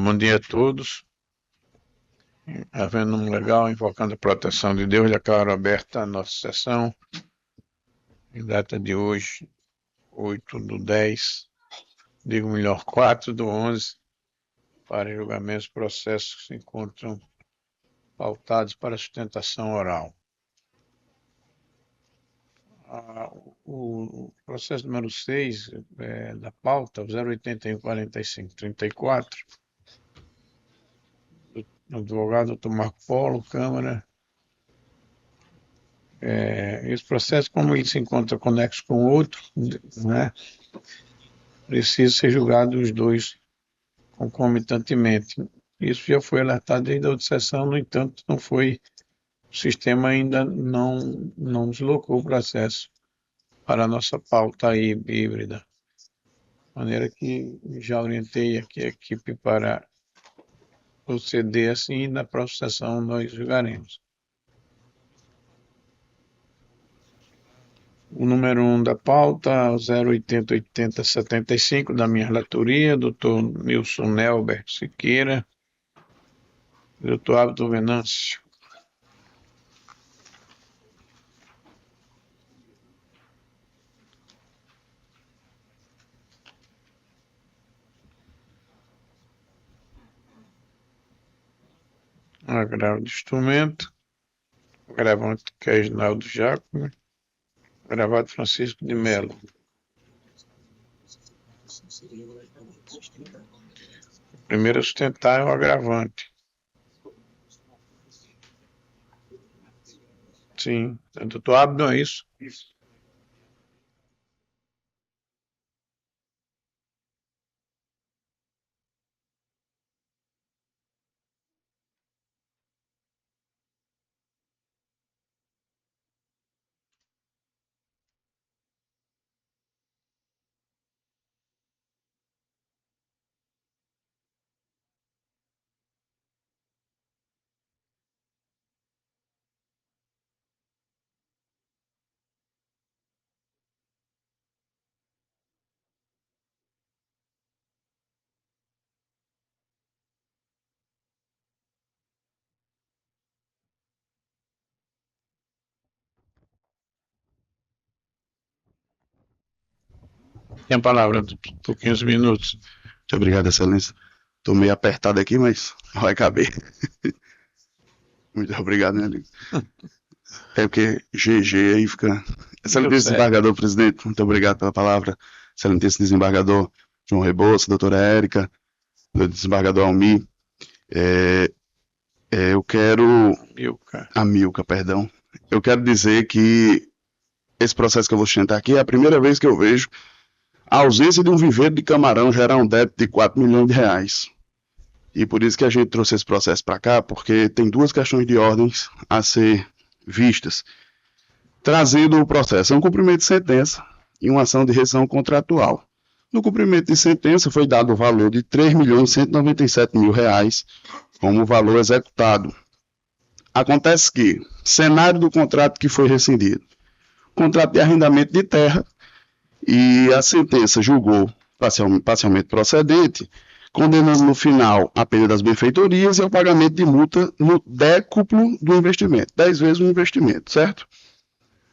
bom dia a todos. Havendo um legal, invocando a proteção de Deus, declaro aberta a nossa sessão, em data de hoje, 8/10, digo melhor, 4/11, para julgamentos e processos que se encontram pautados para sustentação oral. O processo número 6 da pauta, 081-45-34, do advogado Dr. Marco Polo, Câmara. Esse processo, como ele se encontra conexo com o outro, né, precisa ser julgado os dois concomitantemente. Isso já foi alertado desde a outra sessão, no entanto, o sistema ainda não deslocou o processo para a nossa pauta aí, híbrida. De maneira que já orientei aqui a equipe para proceder assim, e na próxima sessão nós julgaremos. O número 1 da pauta, 080-80-75, da minha relatoria, Dr. Nilson Nelber Siqueira, Dr. Abdo Venâncio. Agravo de instrumento, agravante que é Reginaldo Jacob, agravado Francisco de Mello. Primeiro a sustentar é o agravante. Sim, doutor Abdo, é isso? Isso. Tem a palavra por 15 minutos. Muito obrigado, Excelência. Estou meio apertado aqui, mas vai caber. Muito obrigado, meu amigo. É porque GG aí fica... Excelentíssimo desembargador, presidente, muito obrigado pela palavra. Excelentíssimo desembargador João Rebouça, doutora Érica, desembargador Almir. Eu quero... Amilcar, perdão. Eu quero dizer que esse processo que eu vou sustentar aqui é a primeira vez que eu vejo a ausência de um viveiro de camarão gerar um débito de 4 milhões de reais. E por isso que a gente trouxe esse processo para cá, porque tem duas questões de ordens a ser vistas. Trazendo o processo, é um cumprimento de sentença e uma ação de rescisão contratual. No cumprimento de sentença foi dado o valor de R$ 3.197.000 como valor executado. Acontece que, cenário do contrato que foi rescindido, contrato de arrendamento de terra, e a sentença julgou parcialmente procedente, condenando no final a perda das benfeitorias e ao pagamento de multa no décuplo do investimento, 10 vezes o investimento, certo?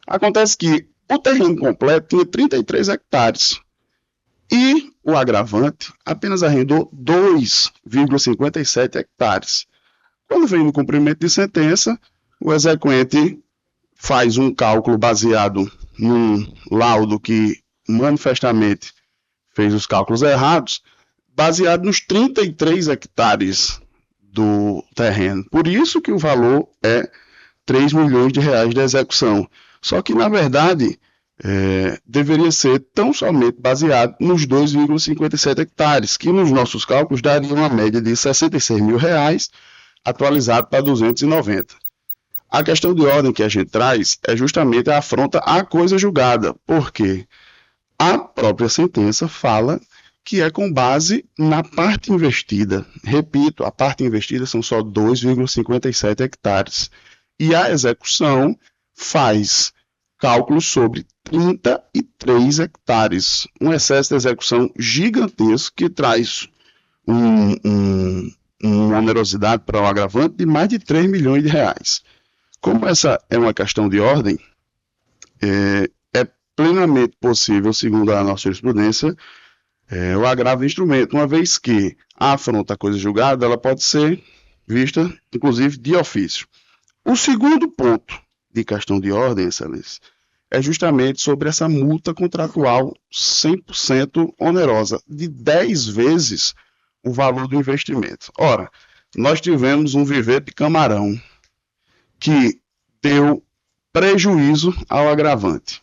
Acontece que o terreno completo tinha 33 hectares e o agravante apenas arrendou 2,57 hectares. Quando vem no cumprimento de sentença, o exequente faz um cálculo baseado num laudo que manifestamente fez os cálculos errados, baseado nos 33 hectares do terreno. Por isso que o valor é R$ 3 milhões de execução. Só que, na verdade, deveria ser tão somente baseado nos 2,57 hectares, que nos nossos cálculos daria uma média de R$ 66 mil, atualizado para 290. A questão de ordem que a gente traz é justamente a afronta à coisa julgada, porque a própria sentença fala que é com base na parte investida. Repito, a parte investida são só 2,57 hectares. E a execução faz cálculos sobre 33 hectares. Um excesso de execução gigantesco que traz uma onerosidade para o agravante de mais de 3 milhões de reais. Como essa é uma questão de ordem, é plenamente possível, segundo a nossa jurisprudência, o agravo do instrumento, uma vez que a afronta à coisa julgada, ela pode ser vista, inclusive, de ofício. O segundo ponto de questão de ordem, excelência, é justamente sobre essa multa contratual 100% onerosa, de 10 vezes o valor do investimento. Ora, nós tivemos um viver de camarão que deu prejuízo ao agravante.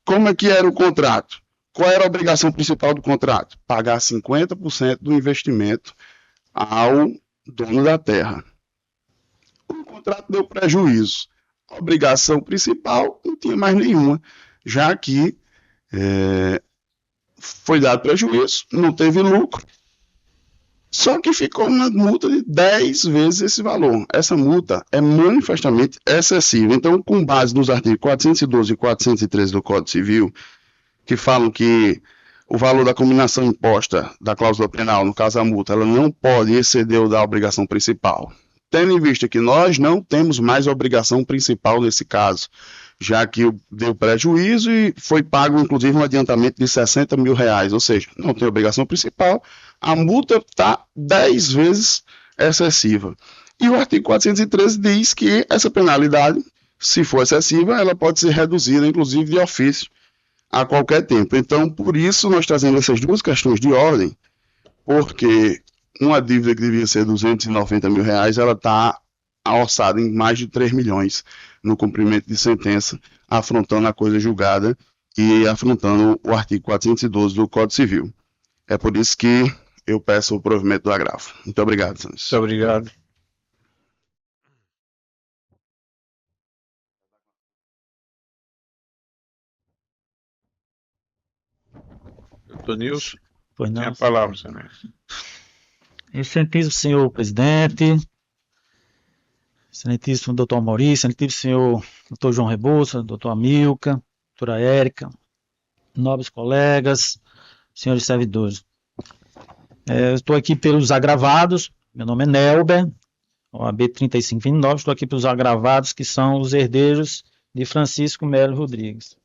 Como é que era o contrato? Qual era a obrigação principal do contrato? Pagar 50% do investimento ao dono da terra. O contrato deu prejuízo. A obrigação principal não tinha mais nenhuma, já que foi dado prejuízo, não teve lucro, só que ficou uma multa de 10 vezes esse valor. Essa multa é manifestamente excessiva. Então, com base nos artigos 412 e 413 do Código Civil, que falam que o valor da combinação imposta da cláusula penal, no caso a multa, ela não pode exceder o da obrigação principal. Tendo em vista que nós não temos mais obrigação principal nesse caso, já que deu prejuízo e foi pago, inclusive, um adiantamento de 60 mil reais, ou seja, não tem obrigação principal, a multa está 10 vezes excessiva. E o artigo 413 diz que essa penalidade, se for excessiva, ela pode ser reduzida, inclusive, de ofício, a qualquer tempo. Então, por isso, nós trazemos essas duas questões de ordem, porque uma dívida que devia ser 290 mil reais, ela está orçada em mais de 3 milhões no cumprimento de sentença, afrontando a coisa julgada e afrontando o artigo 412 do Código Civil. É por isso que eu peço o provimento do agravo. Muito obrigado, Santos. Muito obrigado. Doutor Nilson, Pois não. tem a palavra, senhor. Excelentíssimo senhor presidente, excelentíssimo doutor Maurício, excelentíssimo senhor doutor João Rebouça, doutor Amilca, doutora Érica, nobres colegas, senhores servidores. Estou aqui pelos agravados, meu nome é Nelber, OAB 3529, estou aqui pelos agravados que são os herdeiros de Francisco Melo Rodrigues.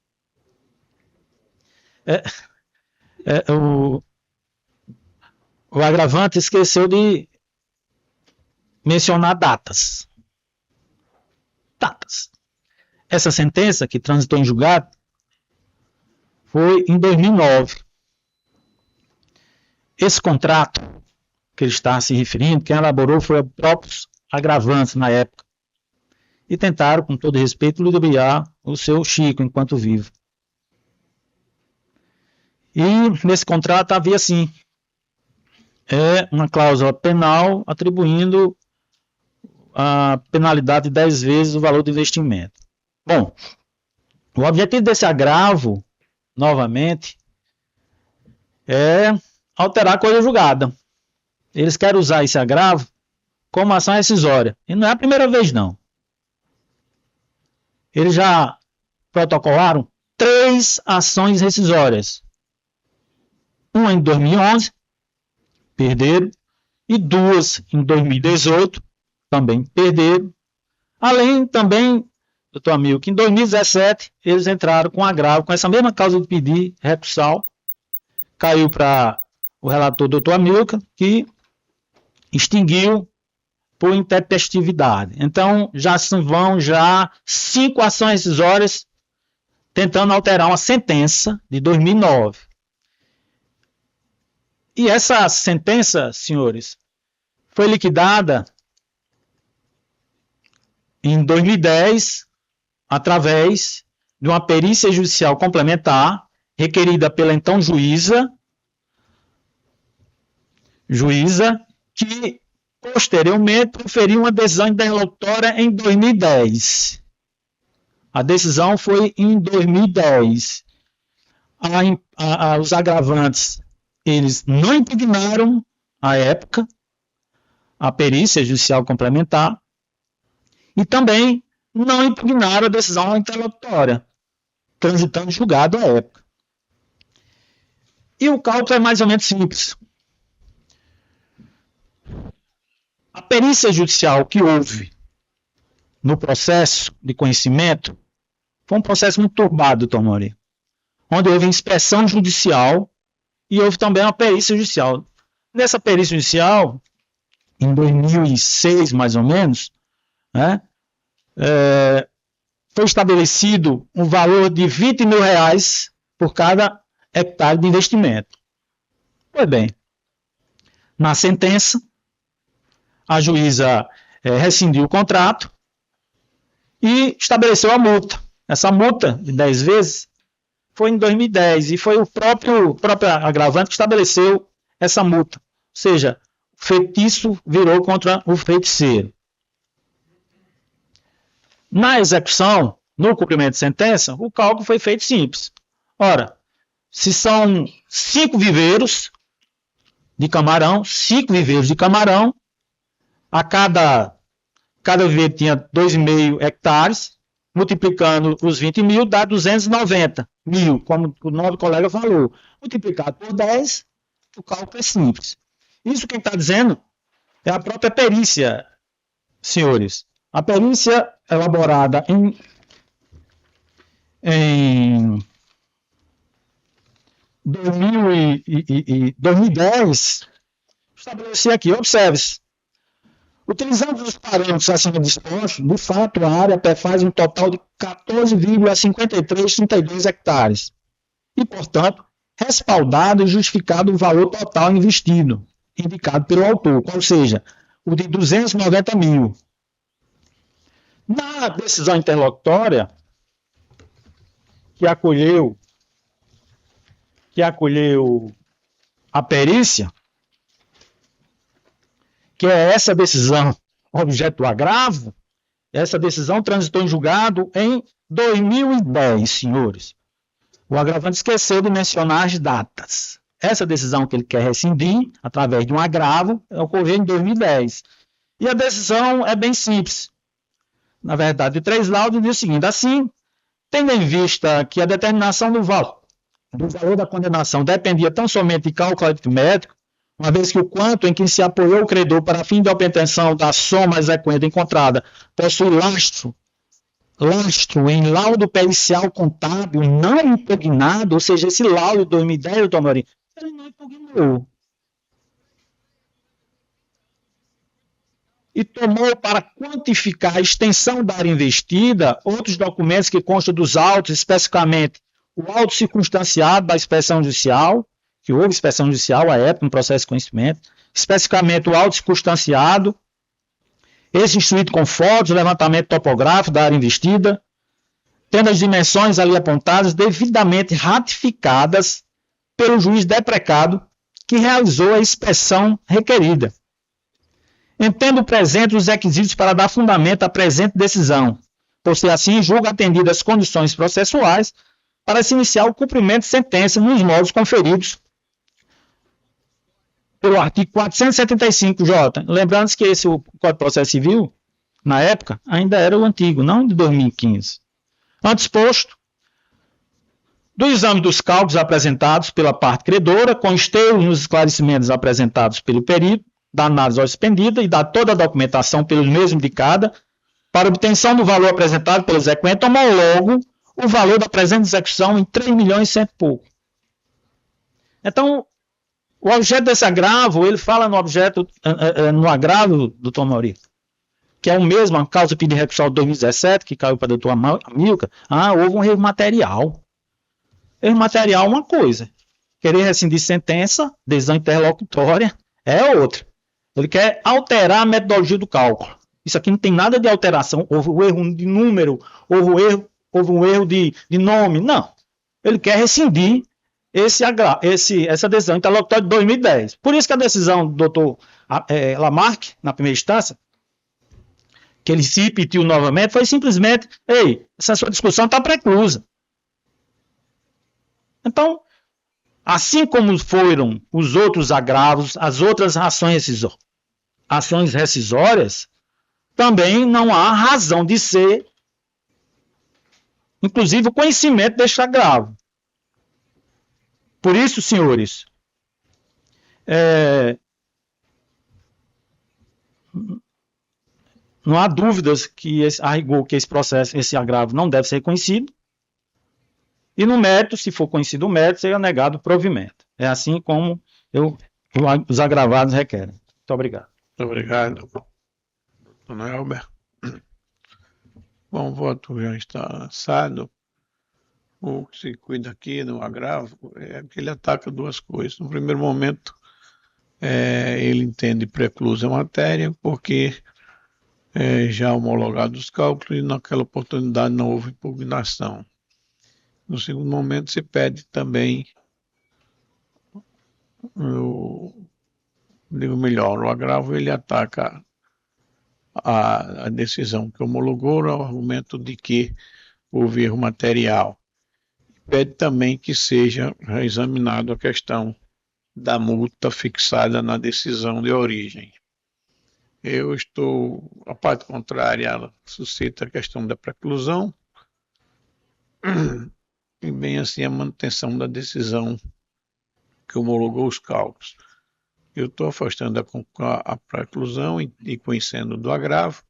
O agravante esqueceu de mencionar datas. Essa sentença que transitou em julgado foi em 2009. Esse contrato que ele está se referindo, quem elaborou foi os próprios agravantes na época. E tentaram, com todo respeito, ludibriar o seu Chico enquanto vivo. E nesse contrato havia, sim, uma cláusula penal atribuindo a penalidade de 10 vezes o valor do investimento. Bom, o objetivo desse agravo, novamente, é alterar a coisa julgada. Eles querem usar esse agravo como ação rescisória. E não é a primeira vez, não. Eles já protocolaram 3 ações rescisórias. Uma em 2011, perderam, e 2 em 2018, também perderam. Além também, doutor Amil, que em 2017 eles entraram com agravo, com essa mesma causa de pedir recursal, caiu para o relator doutor Amilca, que extinguiu por intempestividade. Então, já vão 5 ações rescisórias tentando alterar uma sentença de 2009. E essa sentença, senhores, foi liquidada em 2010, através de uma perícia judicial complementar, requerida pela então juíza, que posteriormente proferiu uma decisão interlocutória em 2010. A decisão foi em 2010. Os agravantes, eles não impugnaram, à época, a perícia judicial complementar e também não impugnaram a decisão interlocutória, transitando julgado à época. E o cálculo é mais ou menos simples. A perícia judicial que houve no processo de conhecimento foi um processo muito turbado, doutor Mauri, onde houve inspeção judicial e houve também uma perícia judicial. Nessa perícia judicial, em 2006, mais ou menos, né, foi estabelecido um valor de R$20.000 por cada hectare de investimento. Pois bem, na sentença, a juíza rescindiu o contrato e estabeleceu a multa. Essa multa de 10 vezes foi em 2010 e foi o próprio agravante que estabeleceu essa multa. Ou seja, o feitiço virou contra o feiticeiro. Na execução, no cumprimento de sentença, o cálculo foi feito simples. Ora, se são 5 viveiros de camarão, a cada viveiro tinha 2,5 hectares, multiplicando os 20 mil, dá 290 mil, como o nosso colega falou. Multiplicado por 10, o cálculo é simples. Isso quem está dizendo é a própria perícia, senhores. A perícia elaborada em 2010 estabelecia aqui, observe-se, utilizando os parâmetros acima dispostos, de fato a área faz um total de 14,5332 hectares e, portanto, respaldado e justificado o valor total investido, indicado pelo autor, ou seja, o de 290 mil. Na decisão interlocutória que acolheu a perícia, que é essa decisão objeto do agravo, essa decisão transitou em julgado em 2010, senhores. O agravante esqueceu de mencionar as datas. Essa decisão que ele quer rescindir, através de um agravo, ocorreu em 2010. E a decisão é bem simples. Na verdade, de 3 laudos, diz o seguinte: assim, tendo em vista que a determinação do valor da condenação dependia tão somente de cálculo aritmético, uma vez que o quanto em que se apoiou o credor para fim de obtenção da soma exequente encontrada possui lastro em laudo pericial contábil não impugnado, ou seja, esse laudo de 2010, doutor Amorim, ele não impugnou. E tomou para quantificar a extensão da área investida outros documentos que constam dos autos, especificamente o auto circunstanciado da inspeção judicial, que houve inspeção judicial à época, no processo de conhecimento, especificamente o auto circunstanciado, esse instruído com fotos, levantamento topográfico da área investida, tendo as dimensões ali apontadas devidamente ratificadas pelo juiz deprecado que realizou a inspeção requerida. Entendo presente os requisitos para dar fundamento à presente decisão, por ser assim, julgo atendidas as condições processuais para se iniciar o cumprimento de sentença nos modos conferidos pelo artigo 475J. Lembrando que esse o Código de Processo Civil, na época, ainda era o antigo, não de 2015. Antes posto, do exame dos cálculos apresentados pela parte credora, com esteio nos esclarecimentos apresentados pelo perito, da análise expendida e da toda a documentação pelos mesmos indicada, para obtenção do valor apresentado pelo exequente, tomou logo o valor da presente execução em 3.100.000 e pouco. Então, o objeto desse agravo, ele fala no agravo, doutor Mauri, que é o mesmo, a causa pedido recursal de 2017, que caiu para o doutor Amilcar, houve um erro material. Erro material é uma coisa. Querer rescindir sentença, decisão interlocutória, é outra. Ele quer alterar a metodologia do cálculo. Isso aqui não tem nada de alteração. Houve um erro de número, houve um erro de nome. Não. Ele quer rescindir essa decisão interlocutória de 2010. Por isso que a decisão do doutor Lamarck, na primeira instância, que ele se repetiu novamente, foi simplesmente: ei, essa sua discussão está preclusa. Então, assim como foram os outros agravos, as outras ações rescisórias, também não há razão de ser, inclusive, o conhecimento deste agravo. Por isso, senhores, não há dúvidas que a rigor que esse processo, esse agravo não deve ser reconhecido. E no mérito, se for conhecido o mérito, seria negado o provimento. É assim como os agravados requerem. Muito obrigado. Muito obrigado, Dona Elber. Bom, o voto já está lançado. O que se cuida aqui no agravo é que ele ataca duas coisas. No primeiro momento, ele entende preclusa a matéria, porque já homologado os cálculos e naquela oportunidade não houve impugnação. No segundo momento, se pede também, digo melhor, o agravo ele ataca a decisão que homologou o argumento de que houve erro material. Pede também que seja examinado a questão da multa fixada na decisão de origem. A parte contrária, ela suscita a questão da preclusão e bem assim a manutenção da decisão que homologou os cálculos. Eu estou afastando a preclusão e conhecendo do agravo,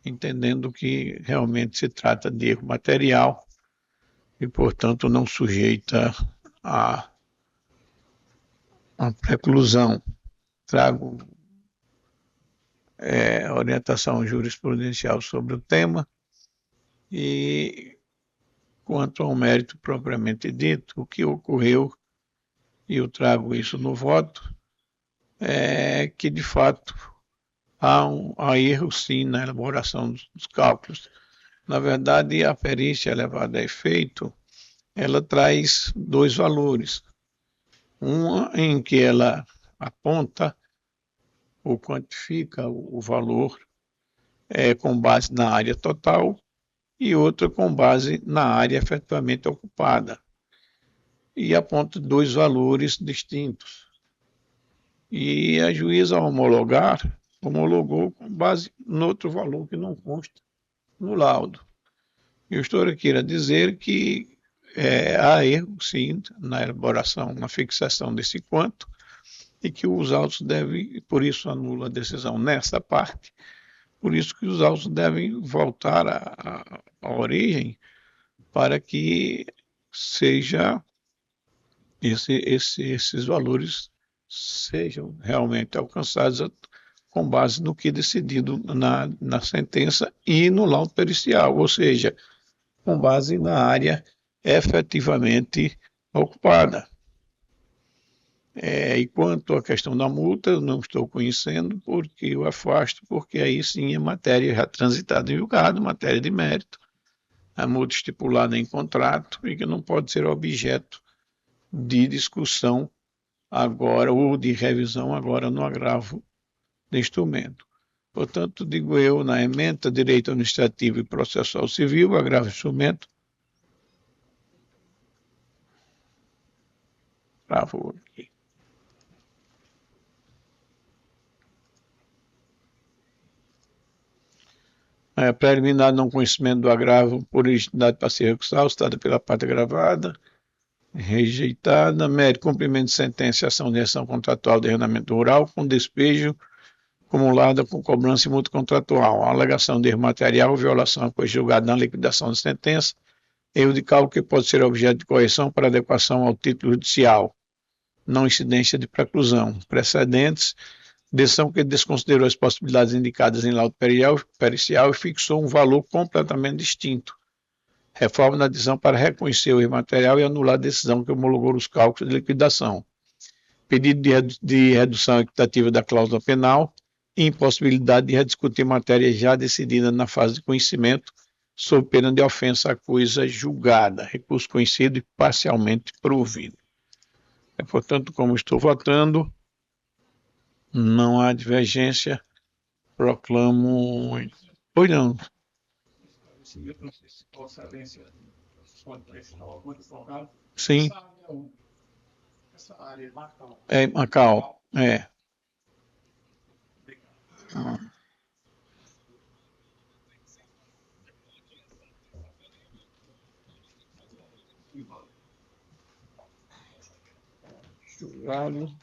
entendendo que realmente se trata de erro material e, portanto, não sujeita a preclusão. Trago orientação jurisprudencial sobre o tema e, quanto ao mérito propriamente dito, o que ocorreu, e eu trago isso no voto, é que, de fato, há erro, sim, na elaboração dos cálculos. Na verdade, a perícia levada a efeito, ela traz dois valores. Uma em que ela aponta ou quantifica o valor com base na área total e outra com base na área efetivamente ocupada. E aponta dois valores distintos. E a juíza, ao homologar, homologou com base no outro valor que não consta no laudo. Eu estou aqui a dizer que há erro, sim, na elaboração, na fixação desse quanto, e que os autos devem, por isso anula a decisão nessa parte, por isso que os autos devem voltar à origem para que seja esses valores sejam realmente alcançados com base no que é decidido na sentença e no laudo pericial, ou seja, com base na área efetivamente ocupada. E quanto à questão da multa, eu não estou conhecendo, porque eu afasto, porque aí sim é matéria já transitada em julgado, matéria de mérito, a multa estipulada em contrato e que não pode ser objeto de discussão agora ou de revisão agora no agravo de instrumento. Portanto, digo eu, na ementa Direito Administrativo e Processual Civil, agravo de instrumento, agravo aqui. Preliminar não conhecimento do agravo por originalidade passiva recursal, citada pela parte agravada, rejeitada, mérito cumprimento de sentença e ação de ação contratual de arrendamento rural com despejo acumulada com cobrança e multa contratual, alegação de erro material, violação a coisa julgada na liquidação da sentença, erro de cálculo que pode ser objeto de correção para adequação ao título judicial, não incidência de preclusão, precedentes, decisão que desconsiderou as possibilidades indicadas em laudo pericial e fixou um valor completamente distinto. Reforma da decisão para reconhecer o erro material e anular a decisão que homologou os cálculos de liquidação. Pedido de redução equitativa da cláusula penal e impossibilidade de rediscutir matéria já decidida na fase de conhecimento sob pena de ofensa à coisa julgada. Recurso conhecido e parcialmente provido. Portanto, como estou votando, não há divergência, proclamo. Pois não. Sim. Macau. Julgado.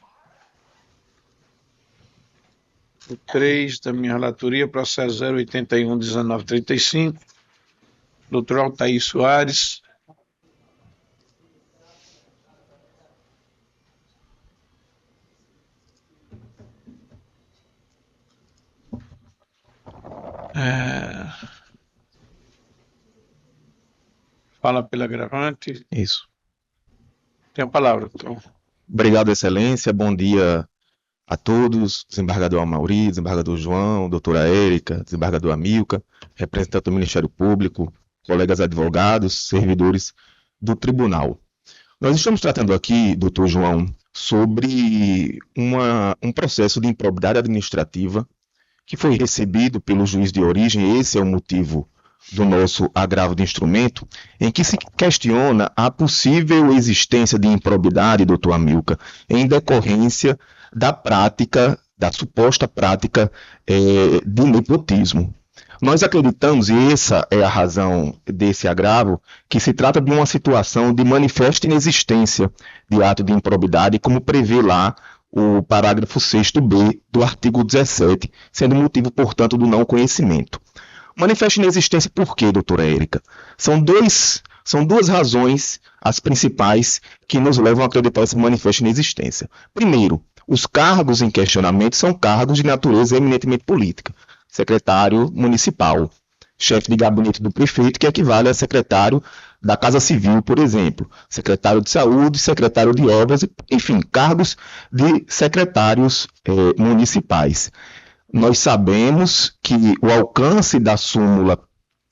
parágrafo 3 da minha relatoria, processo 081-1935, doutor Altair Soares. Fala pela gravante. Isso. Tem a palavra, doutor. Obrigado, Excelência. Bom dia a todos. Desembargador Amauri, desembargador João, doutora Érica, desembargador Amilca, representante do Ministério Público, colegas advogados, servidores do tribunal. Nós estamos tratando aqui, doutor João, sobre um processo de improbidade administrativa que foi recebido pelo juiz de origem. Esse é o motivo do nosso agravo de instrumento, em que se questiona a possível existência de improbidade, doutor Amilca, em decorrência da prática, da suposta prática de nepotismo. Nós acreditamos, e essa é a razão desse agravo, que se trata de uma situação de manifesta inexistência de ato de improbidade, como prevê lá o parágrafo 6º-B do artigo 17, sendo motivo, portanto, do não conhecimento. Manifesta inexistência por quê, doutora Érica? São duas razões as principais que nos levam a acreditar essa manifesta inexistência. Primeiro, os cargos em questionamento são cargos de natureza eminentemente política. Secretário municipal, chefe de gabinete do prefeito, que equivale a secretário da Casa Civil, por exemplo, secretário de Saúde, secretário de Obras, enfim, cargos de secretários municipais. Nós sabemos que o alcance da súmula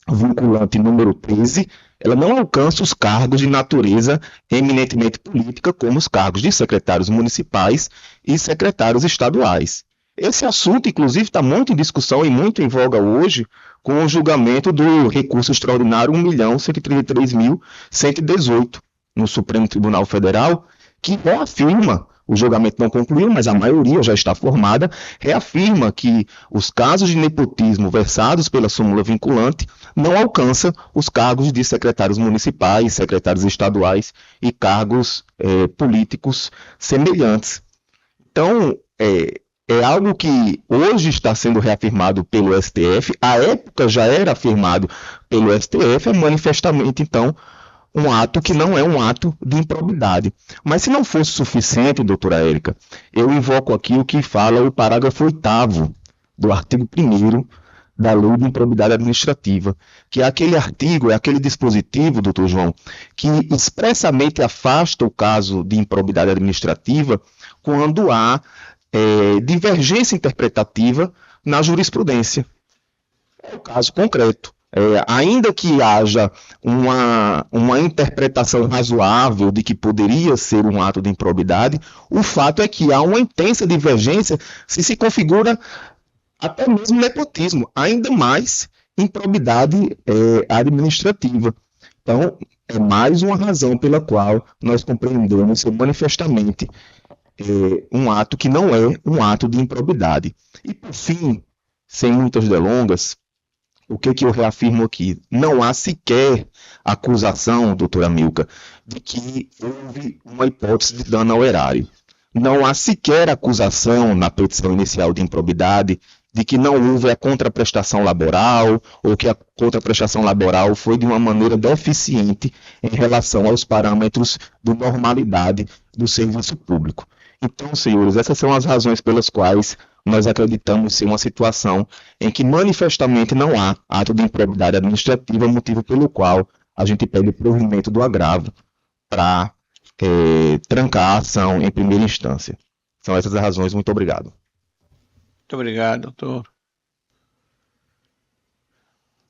vinculante número 13, ela não alcança os cargos de natureza eminentemente política, como os cargos de secretários municipais e secretários estaduais. Esse assunto, inclusive, está muito em discussão e muito em voga hoje com o julgamento do recurso extraordinário 1.133.118 no Supremo Tribunal Federal, que reafirma, o julgamento não concluiu, mas a maioria já está formada, reafirma que os casos de nepotismo versados pela súmula vinculante não alcançam os cargos de secretários municipais, secretários estaduais e cargos políticos semelhantes. Então, é algo que hoje está sendo reafirmado pelo STF, à época já era afirmado pelo STF, é manifestamente, então, um ato que não é um ato de improbidade. Mas se não fosse suficiente, doutora Érica, eu invoco aqui o que fala o parágrafo 8º do artigo 1º da Lei de Improbidade Administrativa, que é aquele artigo, é aquele dispositivo, doutor João, que expressamente afasta o caso de improbidade administrativa quando há divergência interpretativa na jurisprudência. É o caso concreto. Ainda que haja uma interpretação razoável de que poderia ser um ato de improbidade, o fato é que há uma intensa divergência se configura até mesmo nepotismo, ainda mais improbidade administrativa. Então, é mais uma razão pela qual nós compreendemos ser manifestamente um ato que não é um ato de improbidade. E, por fim, sem muitas delongas, o que eu reafirmo aqui? Não há sequer acusação, doutora Milka, de que houve uma hipótese de dano ao erário. Não há sequer acusação na petição inicial de improbidade de que não houve a contraprestação laboral ou que a contraprestação laboral foi de uma maneira deficiente em relação aos parâmetros de normalidade do serviço público. Então, senhores, essas são as razões pelas quais nós acreditamos ser uma situação em que manifestamente não há ato de improbidade administrativa, motivo pelo qual a gente pede o provimento do agravo para trancar a ação em primeira instância. São essas as razões. Muito obrigado. Muito obrigado, doutor.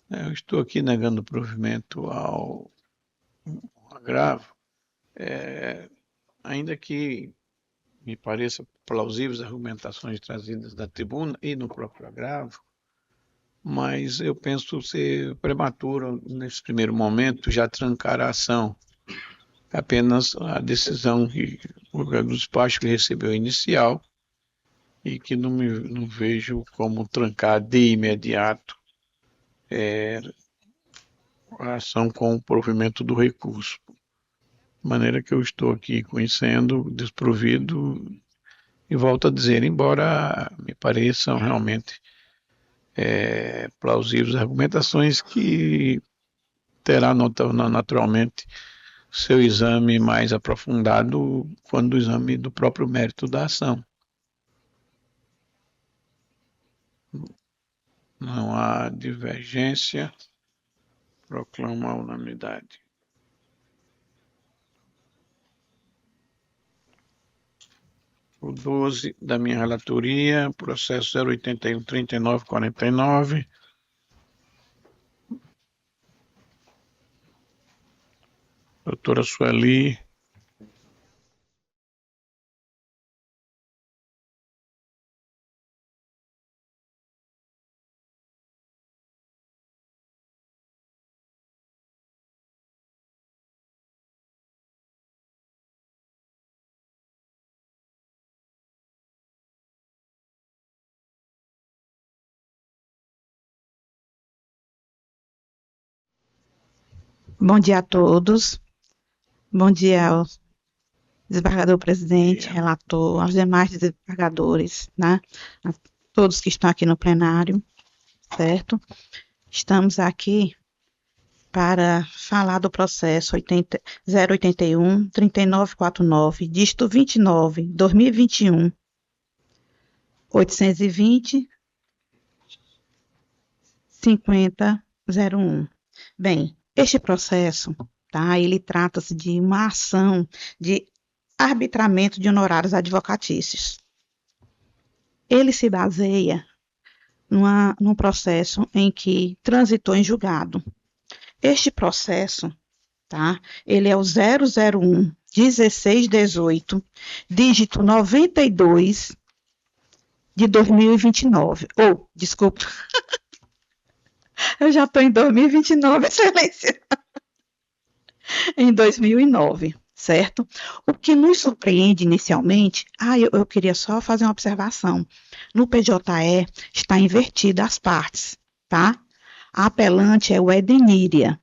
Eu estou aqui negando o provimento ao agravo, ainda que me pareça plausíveis as argumentações trazidas da tribuna e no próprio agravo, mas eu penso ser prematuro, nesse primeiro momento, já trancar a ação. Apenas a decisão do despacho que recebeu inicial e que não vejo como trancar de imediato a ação com o provimento do recurso. De maneira que eu estou aqui conhecendo, desprovido E volto a dizer, embora me pareçam realmente plausíveis argumentações, que terá naturalmente seu exame mais aprofundado quando o exame do próprio mérito da ação. Não há divergência, proclamo a unanimidade. O 12 da minha relatoria, processo 081-3949. Doutora Sueli. Bom dia a todos. Bom dia ao desembargador presidente, relator, aos demais desembargadores, né? A todos que estão aqui no plenário, certo? Estamos aqui para falar do processo 081-3949, dígito 29, 2021, 820, 5001. Bem, este processo, tá, ele trata-se de uma ação de arbitramento de honorários advocatícios. Ele se baseia num processo em que transitou em julgado. Este processo, tá, ele é o 001-1618, dígito 92 de 2029. Desculpa. Eu já estou em 2029, excelência. Em 2009, certo? O que nos surpreende inicialmente, eu queria só fazer uma observação. No PJE está invertida as partes, tá? A apelante é o Edeníria.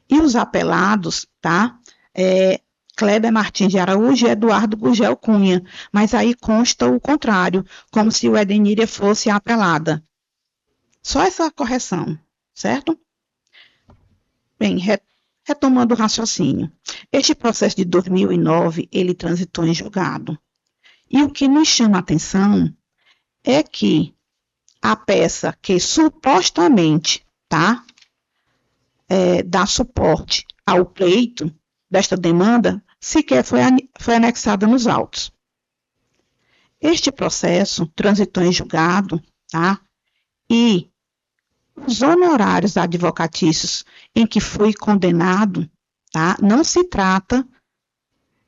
E os apelados, tá? Kleber Martins de Araújo e Eduardo Gugel Cunha. Mas aí consta o contrário, como se o Edeníria fosse a apelada. Só essa correção, certo? Bem, retomando o raciocínio. Este processo de 2009, ele transitou em julgado. E o que nos chama a atenção é que a peça que supostamente, tá, dá suporte ao pleito desta demanda, sequer foi anexada nos autos. Este processo transitou em julgado, tá, e os honorários advocatícios em que foi condenado, tá, não se trata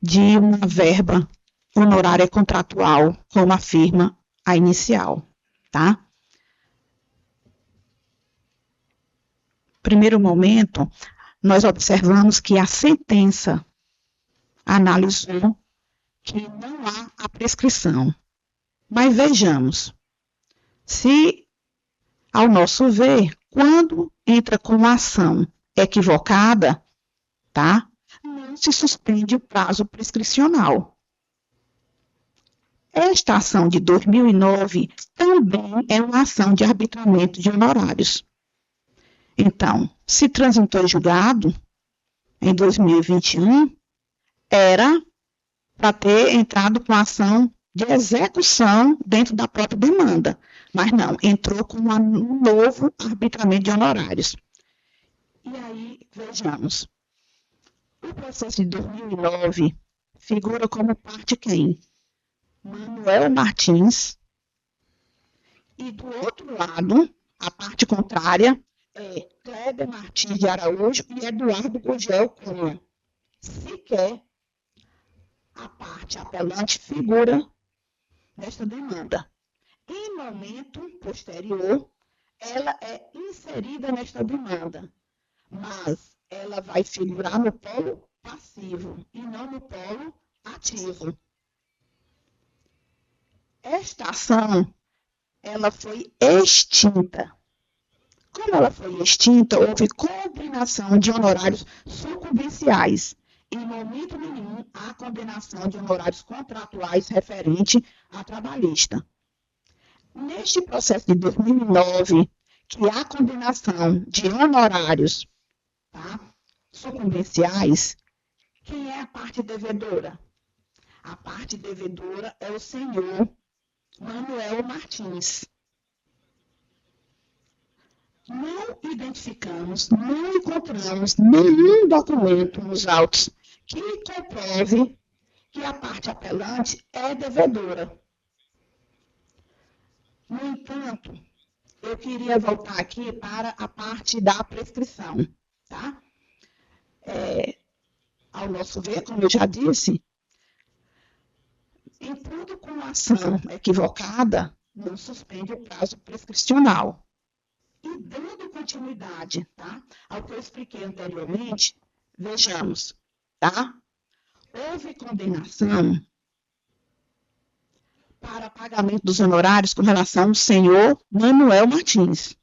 de uma verba honorária contratual, como afirma a inicial, tá? Primeiro momento, nós observamos que a sentença analisou que não há a prescrição. Mas vejamos, se, ao nosso ver, quando entra com uma ação equivocada, tá, não se suspende o prazo prescricional. Esta ação de 2009 também é uma ação de arbitramento de honorários. Então, se transitou em julgado em 2021, era para ter entrado com ação de execução dentro da própria demanda, mas não, entrou com um novo arbitramento de honorários. E aí, vejamos, o processo de 2009 figura como parte quem? Manuel Martins, e do outro lado, a parte contrária, é Kleber Martins de Araújo e Eduardo Gugel Cunha. Sequer a parte apelante figura nesta demanda. Em momento posterior, ela é inserida nesta demanda, mas ela vai figurar no polo passivo e não no polo ativo. Esta ação, ela foi extinta. Como ela foi extinta, houve combinação de honorários sucumbenciais. Em momento nenhum, há condenação de honorários contratuais referente à trabalhista. Neste processo de 2009, que há condenação de honorários, tá, sucumbenciais, quem é a parte devedora? A parte devedora é o senhor Manuel Martins. Não identificamos, não encontramos nenhum documento nos autos que comprove que a parte apelante é devedora. No entanto, eu queria voltar aqui para a parte da prescrição, tá? Ao nosso ver, como eu já disse, entrando com ação equivocada, não suspende o prazo prescricional. E dando continuidade, tá, ao que eu expliquei anteriormente, vejamos, tá? Houve condenação para pagamento dos honorários com relação ao senhor Manuel Martins,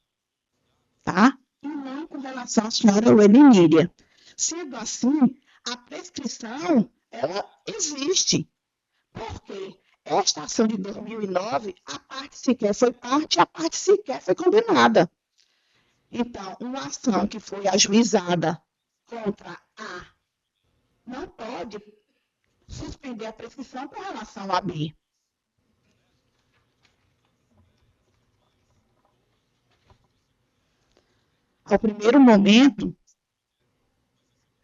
tá? E não com relação à senhora Ueliníria. Sendo assim, a prescrição, ela existe. Porque esta ação de 2009, a parte sequer foi parte, a parte sequer foi condenada. Então, uma ação que foi ajuizada contra A não pode suspender a prescrição com relação a B. Ao primeiro momento,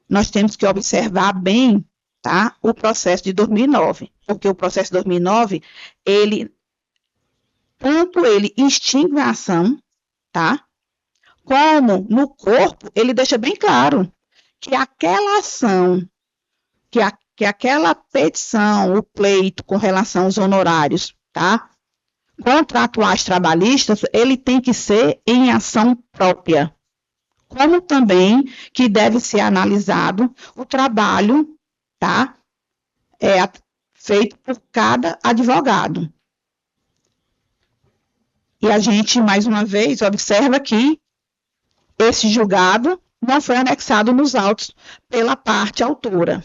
nós temos que observar bem, tá, o processo de 2009, porque o processo de 2009, tanto ele extingue a ação, tá, como no corpo, ele deixa bem claro que aquela ação, que aquela petição, o pleito com relação aos honorários, tá, contratuais trabalhistas, ele tem que ser em ação própria, como também que deve ser analisado o trabalho, tá, feito por cada advogado. E a gente, mais uma vez, observa que esse julgado não foi anexado nos autos pela parte autora.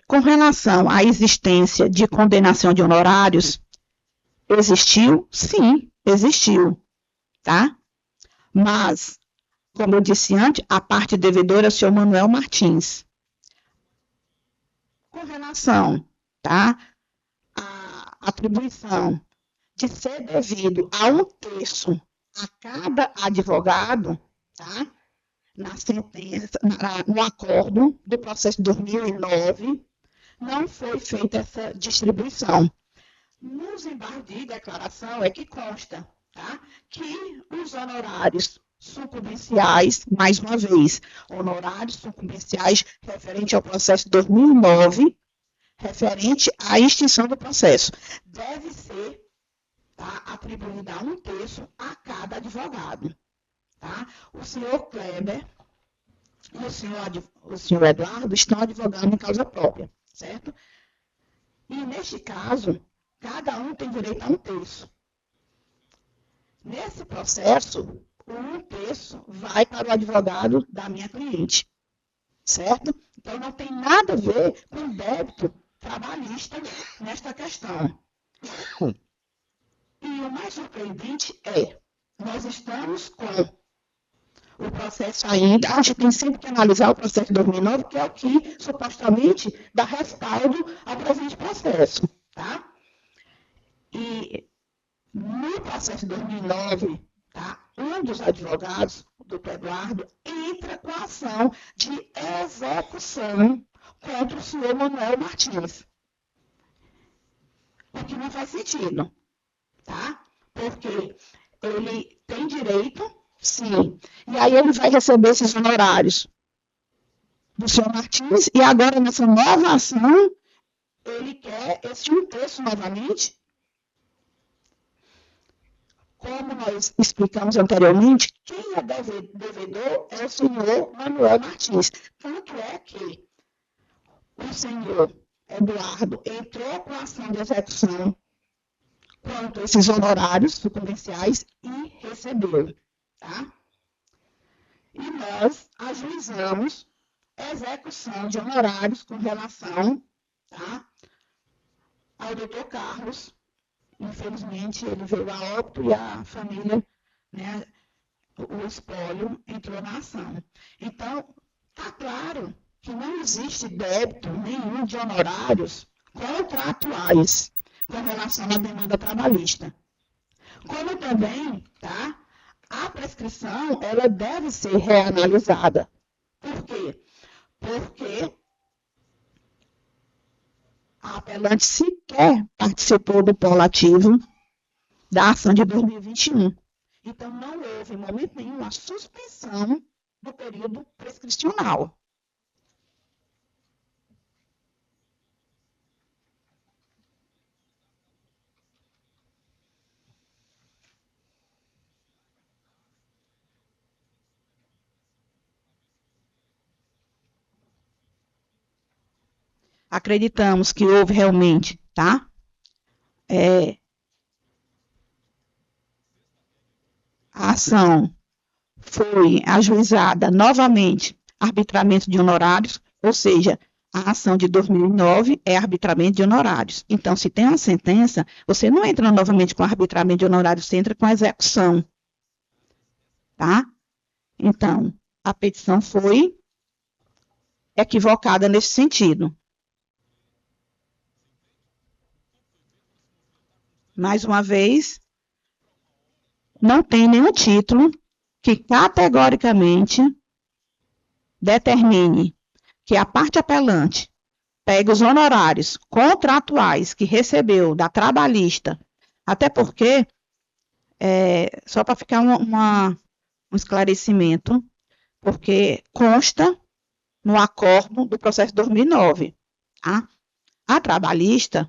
Com relação à existência de condenação de honorários, existiu? Sim, existiu, tá? Mas, como eu disse antes, a parte devedora é o senhor Manuel Martins. Com relação, tá, à atribuição de ser devido a 1/3 a cada advogado, tá, na sentença, no acordo do processo de 2009, não foi feita essa distribuição. Nos embargos de declaração é que consta, tá, que os honorários sucumbenciais, mais uma vez, honorários sucumbenciais referente ao processo de 2009, referente à extinção do processo, deve ser, tá, atribuída a 1/3 a cada advogado. Tá? O senhor Kleber e o senhor Eduardo estão advogando em causa própria, certo? E, neste caso, cada um tem direito a 1/3. Nesse processo, o 1/3 vai para o advogado da minha cliente, certo? Então, não tem nada a ver com débito trabalhista nesta questão. E o mais surpreendente é, nós estamos com o processo ainda, a gente tem sempre que analisar o processo de 2009, que é o que supostamente dá respaldo ao presente processo, tá? E no processo de 2009, tá, um dos advogados, o doutor Eduardo, entra com a ação de execução contra o senhor Manuel Martins. O que não faz sentido, tá? Porque ele tem direito, sim, e aí ele vai receber esses honorários do senhor Martins, e agora nessa nova ação, ele quer esse 1/3 novamente. Como nós explicamos anteriormente, quem é devedor é o senhor Manuel Martins. Tanto é que o senhor Eduardo entrou com a ação de execução pronto esses honorários sucumbenciais e recebeu, tá? E nós ajuizamos execução de honorários com relação, tá, ao doutor Carlos. Infelizmente, ele veio a óbito e a família, né, o espólio entrou na ação. Então, está claro que não existe débito nenhum de honorários contratuais com relação à demanda trabalhista. Como também, tá, a prescrição ela deve ser reanalisada. Por quê? Porque a apelante sequer participou do polo ativo da ação de 2021. Então, não houve, em momento nenhum, a suspensão do período prescricional. Acreditamos que houve realmente, tá? A ação foi ajuizada novamente, arbitramento de honorários, ou seja, a ação de 2009 é arbitramento de honorários. Então, se tem uma sentença, você não entra novamente com arbitramento de honorários, você entra com a execução, tá? Então, a petição foi equivocada nesse sentido. Mais uma vez, não tem nenhum título que categoricamente determine que a parte apelante pegue os honorários contratuais que recebeu da trabalhista, até porque, só para ficar um esclarecimento, porque consta no acordo do processo 2009, tá? A trabalhista,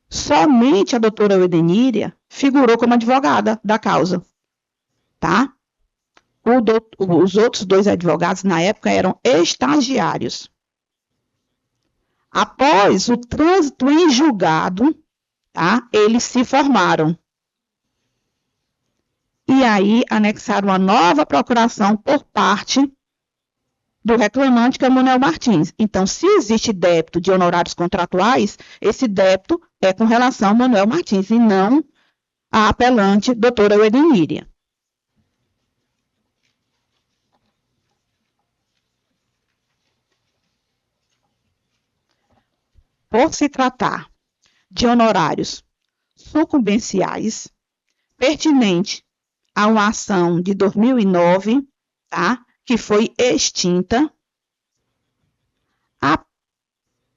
somente a doutora Eudeníria figurou como advogada da causa, tá? Os outros dois advogados, na época, eram estagiários. Após o trânsito em julgado, tá? Eles se formaram. E aí, anexaram uma nova procuração por parte do reclamante, que é o Manuel Martins. Então, se existe débito de honorários contratuais, esse débito é com relação ao Manuel Martins, e não a apelante, doutora Eudeníria. Por se tratar de honorários sucumbenciais, pertinente a uma ação de 2009, tá? Que foi extinta,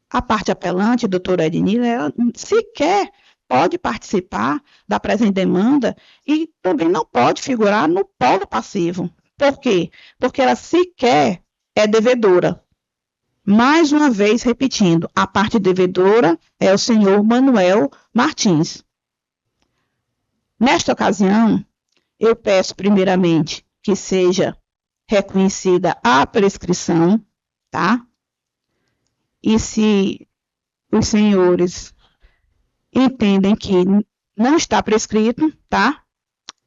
a parte apelante, a doutora Eudeníria, ela sequer pode participar da presente demanda e também não pode figurar no polo passivo. Por quê? Porque ela sequer é devedora. Mais uma vez, repetindo, a parte devedora é o senhor Manuel Martins. Nesta ocasião, eu peço primeiramente que seja reconhecida a prescrição, tá? E se os senhores entendem que não está prescrito, tá?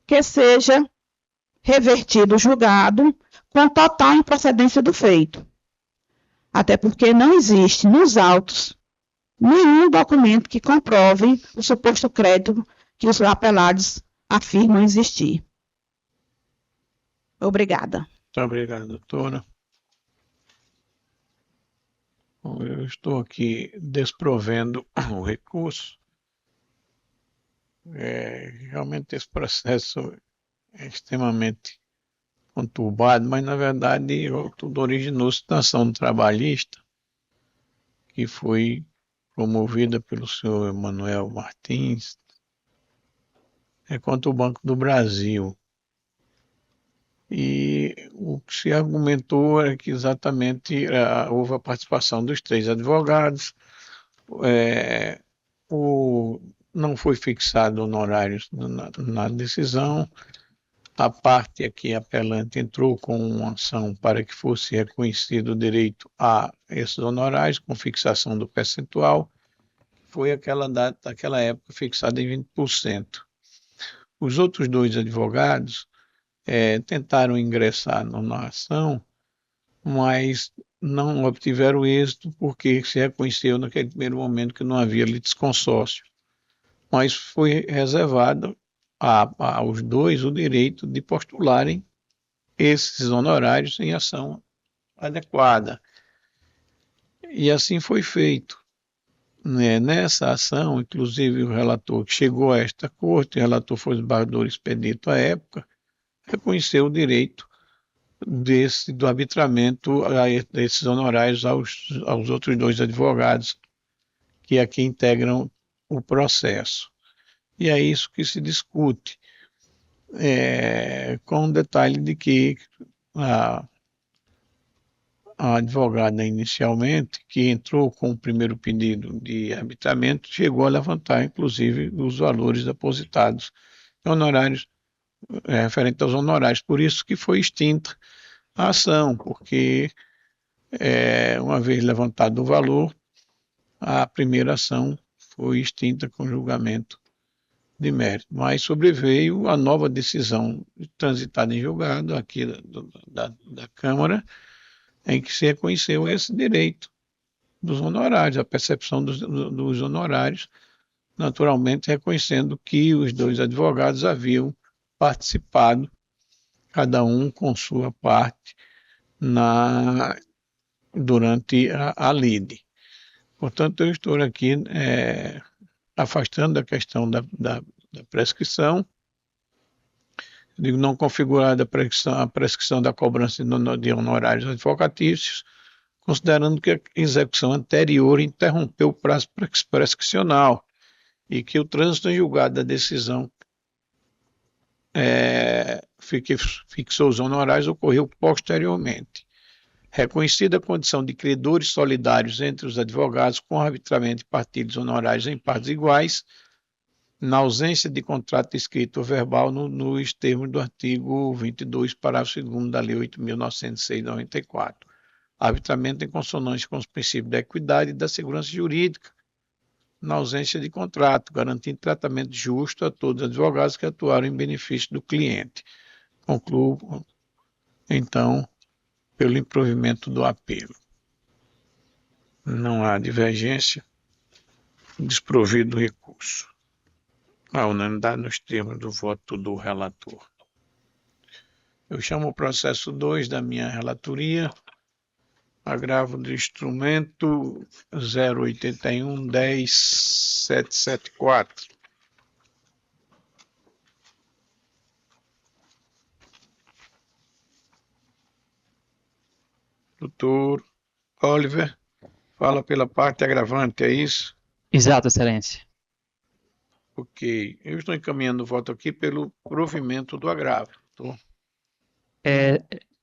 Que seja revertido o julgado com total improcedência do feito. Até porque não existe nos autos nenhum documento que comprove o suposto crédito que os apelados afirmam existir. Obrigada. Muito obrigado, doutora. Bom, eu estou aqui desprovendo o recurso. Realmente esse processo é extremamente conturbado, mas na verdade tudo originou-se da ação trabalhista, que foi promovida pelo senhor Manuel Martins, contra o Banco do Brasil. E o que se argumentou é que exatamente houve a participação dos 3 advogados, não foi fixado honorários na decisão, a parte aqui apelante entrou com uma ação para que fosse reconhecido o direito a esses honorários, com fixação do percentual, foi aquela data, aquela época fixada em 20%. Os outros dois advogados tentaram ingressar na ação, mas não obtiveram êxito porque se reconheceu naquele primeiro momento que não havia litisconsórcio. Mas foi reservado aos dois o direito de postularem esses honorários em ação adequada. E assim foi feito. Nessa ação, inclusive o relator que chegou a esta corte, o relator foi o desembargador Expedito à época, reconheceu o direito do arbitramento a desses honorários aos outros dois advogados que aqui integram o processo. E é isso que se discute, com o detalhe de que a advogada inicialmente, que entrou com o primeiro pedido de arbitramento, chegou a levantar, inclusive, os valores depositados, honorários, referente aos honorários. Por isso que foi extinta a ação, porque, uma vez levantado o valor, a primeira ação foi extinta com julgamento de mérito. Mas sobreveio a nova decisão transitada em julgado aqui da Câmara, em que se reconheceu esse direito dos honorários, a percepção dos honorários, naturalmente reconhecendo que os dois advogados haviam participado, cada um com sua parte, durante a lide. Portanto, eu estou aqui afastando a questão da prescrição, digo não configurada a prescrição da cobrança de honorários advocatícios, considerando que a execução anterior interrompeu o prazo prescricional e que o trânsito em julgado da decisão fixou os honorários ocorreu posteriormente. Reconhecida a condição de credores solidários entre os advogados com arbitramento de partilhas honorários em partes iguais, na ausência de contrato escrito ou verbal nos termos do artigo 22, parágrafo 2º da Lei 8.906/94. Arbitramento em consonância com os princípios da equidade e da segurança jurídica, na ausência de contrato, garantindo tratamento justo a todos os advogados que atuaram em benefício do cliente. Concluo, então, pelo improvimento do apelo. Não há divergência, desprovido do recurso. A unanimidade nos termos do voto do relator. Eu chamo o processo 2 da minha relatoria, agravo do instrumento 081-10-774. Doutor Oliver, fala pela parte agravante, é isso? Exato, Excelência. Ok. Eu estou encaminhando o voto aqui pelo provimento do agravo.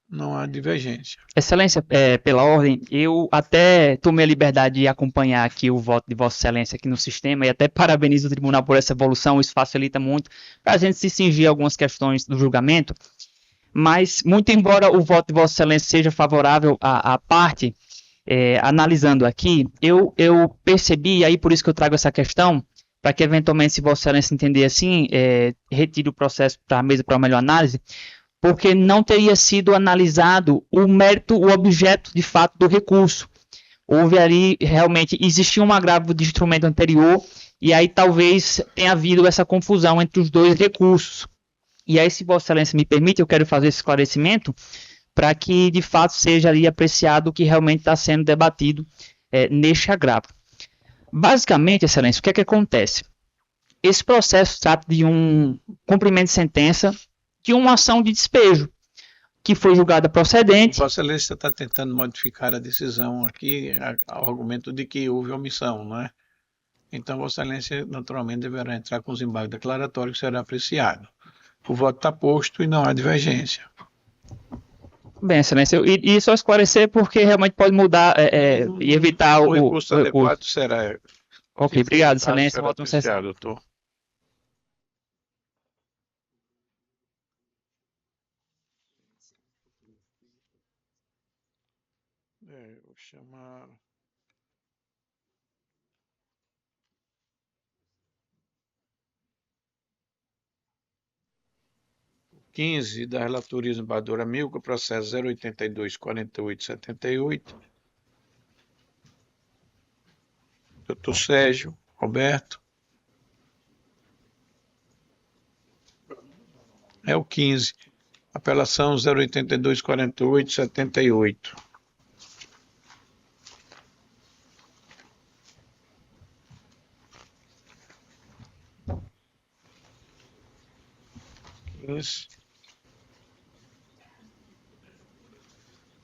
Não há divergência. Excelência, pela ordem, eu até tomei a liberdade de acompanhar aqui o voto de Vossa Excelência aqui no sistema e até parabenizo o Tribunal por essa evolução, isso facilita muito para a gente se cingir a algumas questões do julgamento, mas muito embora o voto de Vossa Excelência seja favorável à parte, analisando aqui, eu percebi, e aí por isso que eu trago essa questão, para que eventualmente, se Vossa Excelência entender assim, retire o processo para a mesa para uma melhor análise, porque não teria sido analisado o mérito, o objeto de fato do recurso. Houve ali, realmente, existia um agravo de instrumento anterior, e aí talvez tenha havido essa confusão entre os dois recursos. E aí, se Vossa Excelência me permite, eu quero fazer esse esclarecimento, para que de fato seja ali apreciado o que realmente está sendo debatido neste agravo. Basicamente, Excelência, o que é que acontece? Esse processo trata de um cumprimento de sentença de uma ação de despejo, que foi julgada procedente. Vossa Excelência está tentando modificar a decisão aqui, ao argumento de que houve omissão, não é? Então, Vossa Excelência, naturalmente, deverá entrar com os embargos declaratórios que será apreciado. O voto está posto e não há divergência. Bem, Excelência, e só esclarecer porque realmente pode mudar e evitar o recurso adequado será... Ok, obrigado, Excelência. Voto apreciado, doutor. Vou chamar... 15 da relatoria desembargadora Milka, processo 082-4878. Doutor Sérgio Roberto. É o 15. Apelação 082-4878.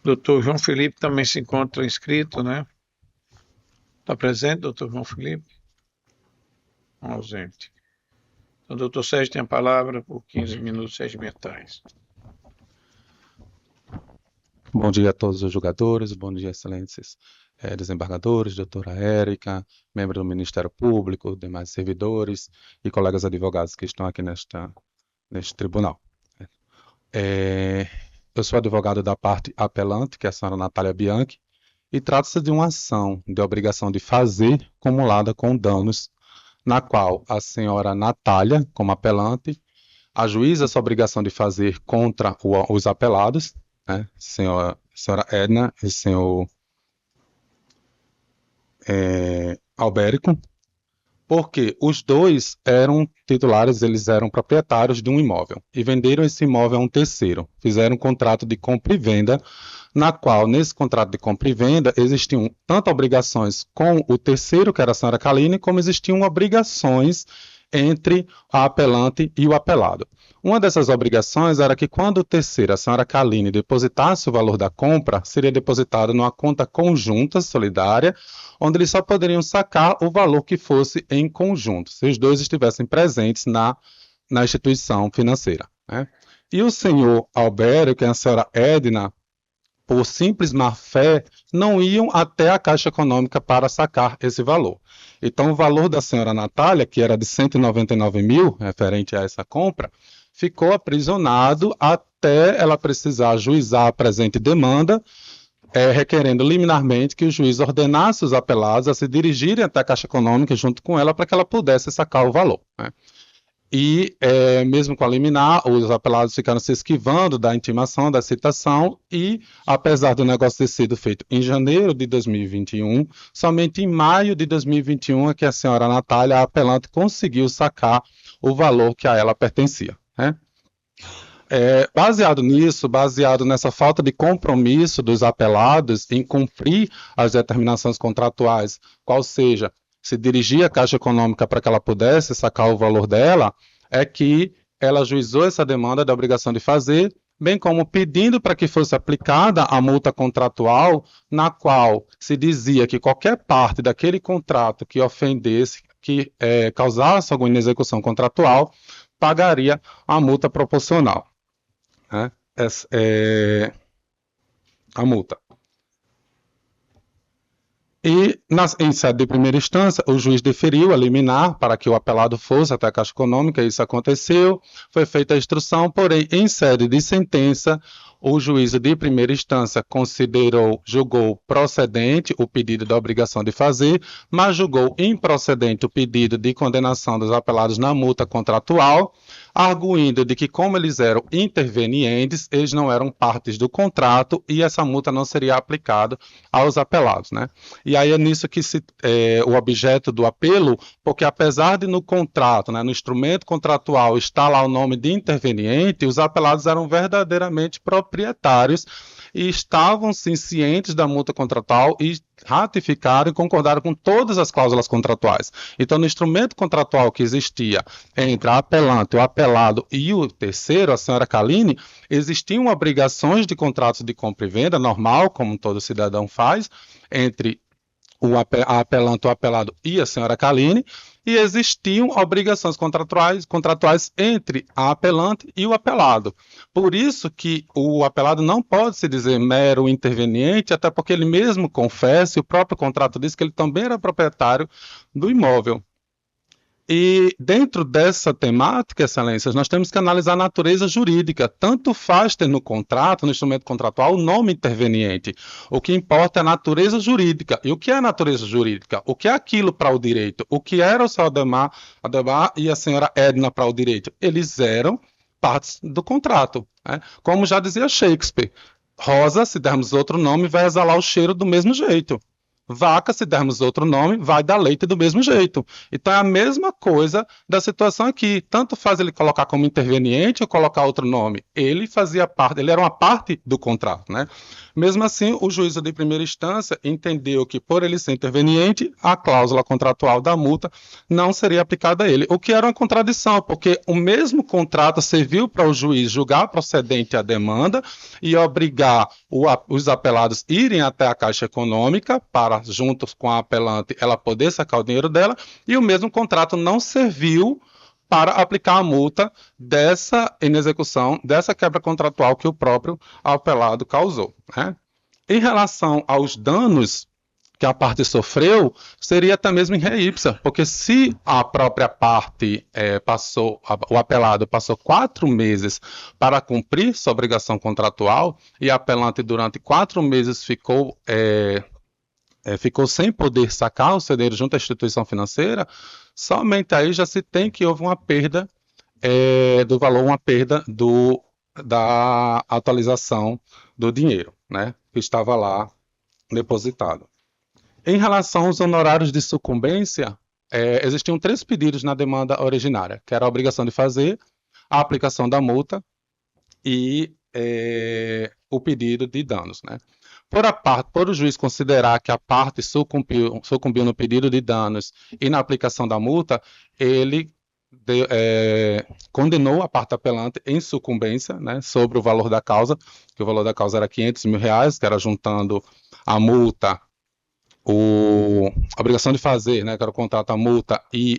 Doutor João Felipe também se encontra inscrito, né? Está presente, doutor João Felipe? Ausente. Então, doutor Sérgio tem a palavra por 15 minutos regimentais. Bom dia a todos os julgadores, bom dia, excelências desembargadores, doutora Érica, membro do Ministério Público, demais servidores e colegas advogados que estão aqui neste tribunal. Eu sou advogado da parte apelante, que é a senhora Natália Bianchi, e trata-se de uma ação de obrigação de fazer acumulada com danos, na qual a senhora Natália, como apelante, ajuiza essa obrigação de fazer contra os apelados, né, senhora Edna e senhor Albérico, porque os dois eram titulares, eles eram proprietários de um imóvel e venderam esse imóvel a um terceiro. Fizeram um contrato de compra e venda, na qual, nesse contrato de compra e venda, existiam tanto obrigações com o terceiro, que era a senhora Kaline, como existiam obrigações entre a apelante e o apelado. Uma dessas obrigações era que quando o terceiro, a senhora Kaline, depositasse o valor da compra, seria depositado numa conta conjunta solidária, onde eles só poderiam sacar o valor que fosse em conjunto, se os dois estivessem presentes na instituição financeira, né? E o senhor Albério, que é a senhora Edna, por simples má-fé, não iam até a Caixa Econômica para sacar esse valor. Então, o valor da senhora Natália, que era de 199 mil, referente a essa compra, ficou aprisionado até ela precisar ajuizar a presente demanda, requerendo liminarmente que o juiz ordenasse os apelados a se dirigirem até a Caixa Econômica junto com ela para que ela pudesse sacar o valor, né? E, mesmo com a liminar, os apelados ficaram se esquivando da intimação, da citação, e, apesar do negócio ter sido feito em janeiro de 2021, somente em maio de 2021 é que a senhora Natália, a apelante, conseguiu sacar o valor que a ela pertencia, né? Baseado nisso, baseado nessa falta de compromisso dos apelados em cumprir as determinações contratuais, qual seja, se dirigir à Caixa Econômica para que ela pudesse sacar o valor dela, é que ela ajuizou essa demanda da obrigação de fazer, bem como pedindo para que fosse aplicada a multa contratual, na qual se dizia que qualquer parte daquele contrato que ofendesse, que causasse alguma inexecução contratual, pagaria a multa proporcional, né? A multa. E, em sede de primeira instância, o juiz deferiu a liminar para que o apelado fosse até a Caixa Econômica, isso aconteceu, foi feita a instrução, porém, em sede de sentença, o juízo de primeira instância julgou procedente o pedido da obrigação de fazer, mas julgou improcedente o pedido de condenação dos apelados na multa contratual, arguindo de que, como eles eram intervenientes, eles não eram partes do contrato e essa multa não seria aplicada aos apelados, né? E aí é nisso que o objeto do apelo, porque apesar de no contrato, né, no instrumento contratual, estar lá o nome de interveniente, os apelados eram verdadeiramente proprietários e estavam sim cientes da multa contratual e ratificaram e concordaram com todas as cláusulas contratuais. Então, no instrumento contratual que existia entre a apelante, o apelado e o terceiro, a senhora Kaline, existiam obrigações de contratos de compra e venda, normal, como todo cidadão faz, entre a apelante, o apelado e a senhora Kaline, e existiam obrigações contratuais entre a apelante e o apelado. Por isso que o apelado não pode se dizer mero interveniente, até porque ele mesmo confessa, e o próprio contrato diz que ele também era proprietário do imóvel. E dentro dessa temática, excelências, nós temos que analisar a natureza jurídica. Tanto faz ter no contrato, no instrumento contratual, o nome interveniente. O que importa é a natureza jurídica. E o que é a natureza jurídica? O que é aquilo para o direito? O que era o senhor Ademar e a senhora Edna para o direito? Eles eram partes do contrato, né? Como já dizia Shakespeare, rosa, se dermos outro nome, vai exalar o cheiro do mesmo jeito. Vaca, se dermos outro nome, vai dar leite do mesmo jeito. Então é a mesma coisa da situação aqui. Tanto faz ele colocar como interveniente ou colocar outro nome. Ele fazia parte, ele era uma parte do contrato, né? Mesmo assim, o juízo de primeira instância entendeu que, por ele ser interveniente, a cláusula contratual da multa não seria aplicada a ele. O que era uma contradição, porque o mesmo contrato serviu para o juiz julgar procedente a demanda e obrigar os apelados irem até a Caixa Econômica para, juntos com a apelante, ela poder sacar o dinheiro dela, e o mesmo contrato não serviu para aplicar a multa dessa inexecução, dessa quebra contratual que o próprio apelado causou, né? Em relação aos danos que a parte sofreu, seria até mesmo em re ipsa, porque se a própria parte o apelado passou 4 meses para cumprir sua obrigação contratual e a apelante durante 4 meses ficou sem poder sacar o seu dinheiro junto à instituição financeira, somente aí já se tem que houve uma perda do valor, uma perda da atualização do dinheiro, né, que estava lá depositado. Em relação aos honorários de sucumbência, existiam 3 pedidos na demanda originária, que era a obrigação de fazer, a aplicação da multa e o pedido de danos, né? Por o juiz considerar que a parte sucumbiu no pedido de danos e na aplicação da multa, ele condenou a parte apelante em sucumbência, né, sobre o valor da causa, que o valor da causa era R$500 mil, que era juntando a multa, a obrigação de fazer, né, que era o contrato, a multa e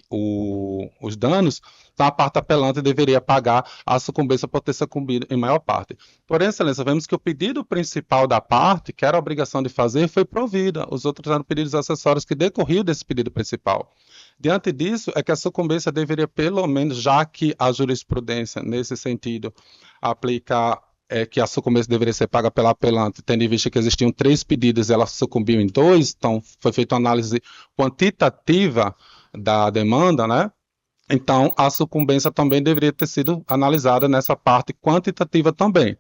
os danos. Então a parte apelante deveria pagar a sucumbência por ter sucumbido em maior parte. Porém, excelência, vemos que o pedido principal da parte, que era a obrigação de fazer, foi provida. Os outros eram pedidos acessórios que decorriam desse pedido principal. Diante disso, é que a sucumbência deveria, pelo menos, já que a jurisprudência, nesse sentido, aplica que a sucumbência deveria ser paga pela apelante, tendo em vista que existiam 3 pedidos e ela sucumbiu em 2, então foi feita uma análise quantitativa da demanda, né? Então, a sucumbência também deveria ter sido analisada nessa parte quantitativa também,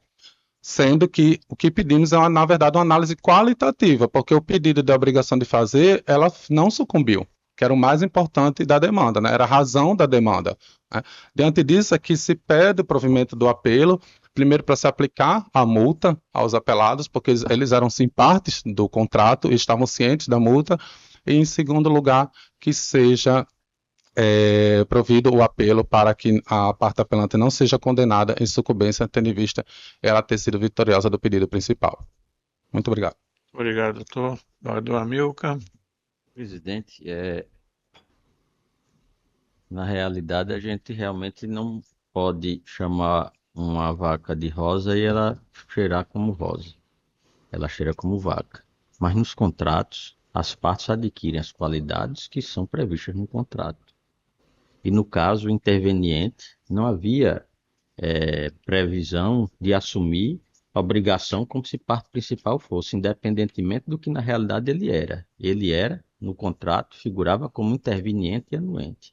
sendo que o que pedimos é, na verdade, uma análise qualitativa, porque o pedido de obrigação de fazer, ela não sucumbiu, que era o mais importante da demanda, né? Era a razão da demanda, né? Diante disso, é que se pede o provimento do apelo, primeiro para se aplicar a multa aos apelados, porque eles eram sim partes do contrato e estavam cientes da multa, e em segundo lugar, que seja provido o apelo para que a parte apelante não seja condenada em sucumbência, tendo em vista ela ter sido vitoriosa do pedido principal. Muito obrigado. Obrigado, doutor. Do Amilcar. Presidente, na realidade a gente realmente não pode chamar uma vaca de rosa e ela cheirar como rosa. Ela cheira como vaca. Mas nos contratos, as partes adquirem as qualidades que são previstas no contrato. E no caso, o interveniente, não havia previsão de assumir a obrigação como se parte principal fosse, independentemente do que na realidade ele era. Ele era, no contrato, figurava como interveniente e anuente.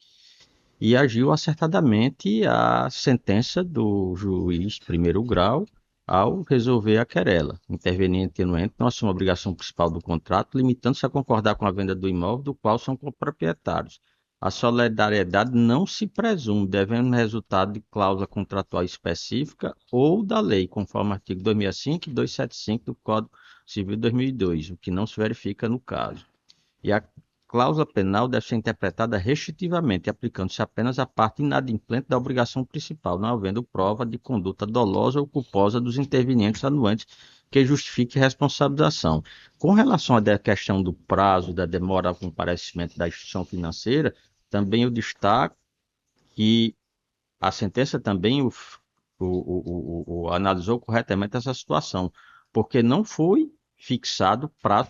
E agiu acertadamente a sentença do juiz primeiro grau ao resolver a querela. Interveniente e anuente não assume a obrigação principal do contrato, limitando-se a concordar com a venda do imóvel do qual são coproprietários. A solidariedade não se presume, devendo resultado de cláusula contratual específica ou da lei, conforme artigo 265 e 275 do Código Civil de 2002, o que não se verifica no caso. E a cláusula penal deve ser interpretada restritivamente, aplicando-se apenas à parte inadimplente da obrigação principal, não havendo prova de conduta dolosa ou culposa dos intervenientes anuentes que justifique responsabilização. Com relação à questão do prazo, da demora ao comparecimento da instituição financeira, também eu destaco que a sentença também analisou corretamente essa situação, porque não foi fixado prazo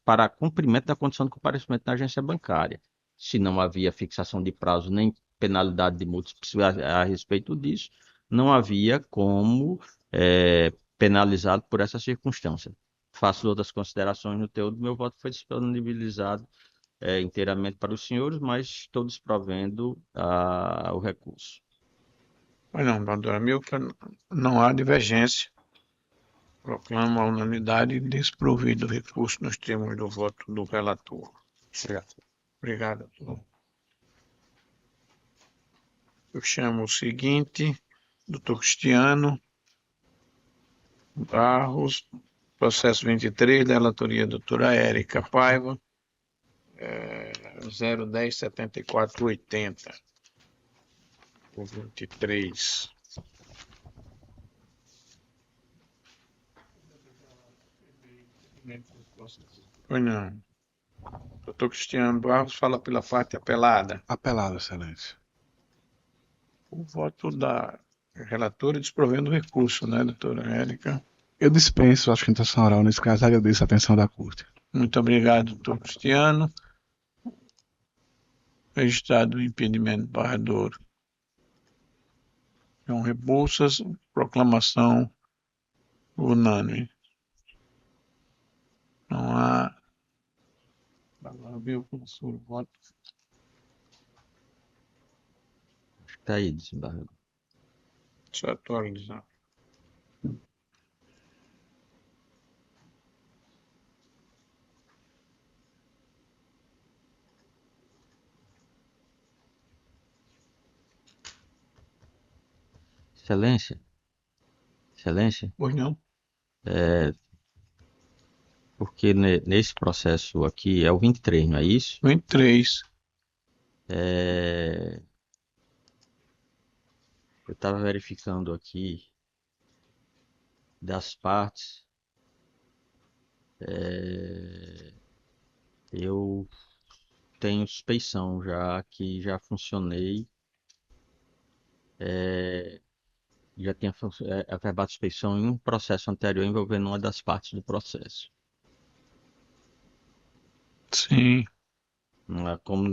para cumprimento da condição de comparecimento na agência bancária. Se não havia fixação de prazo nem penalidade de multa a respeito disso, não havia como penalizado por essa circunstância. Faço outras considerações no teor do meu voto, foi disponibilizado inteiramente para os senhores, mas estou desprovendo o recurso. Pois não, doutora Milka, não há divergência. Proclamo a unanimidade e desprovido do recurso nos termos do voto do relator. Obrigado. Obrigado, doutor. Eu chamo o seguinte, doutor Cristiano Barros, processo 23, da relatoria da doutora Érica Paiva, 010-7480, o 23. Pois não. Doutor Cristiano Barros fala pela parte apelada. Apelado, excelência. O voto da relatora desprovendo o recurso, né, doutora Érica? Eu dispenso a sustentação oral nesse caso, agradeço a atenção da Corte. Muito obrigado, doutor Cristiano. Registrado o impedimento do barrador. João Rebouças, proclamação unânime. Não há. Agora viu o voto. Acho que tá aí, desembargador. Deixa eu atualizar. Excelência, Pois não? porque nesse processo aqui é o 23, não é isso? 23. Eu estava verificando aqui das partes. Eu tenho suspeição já que já funcionei. Já tinha averbado suspeição em um processo anterior envolvendo uma das partes do processo. Sim. Como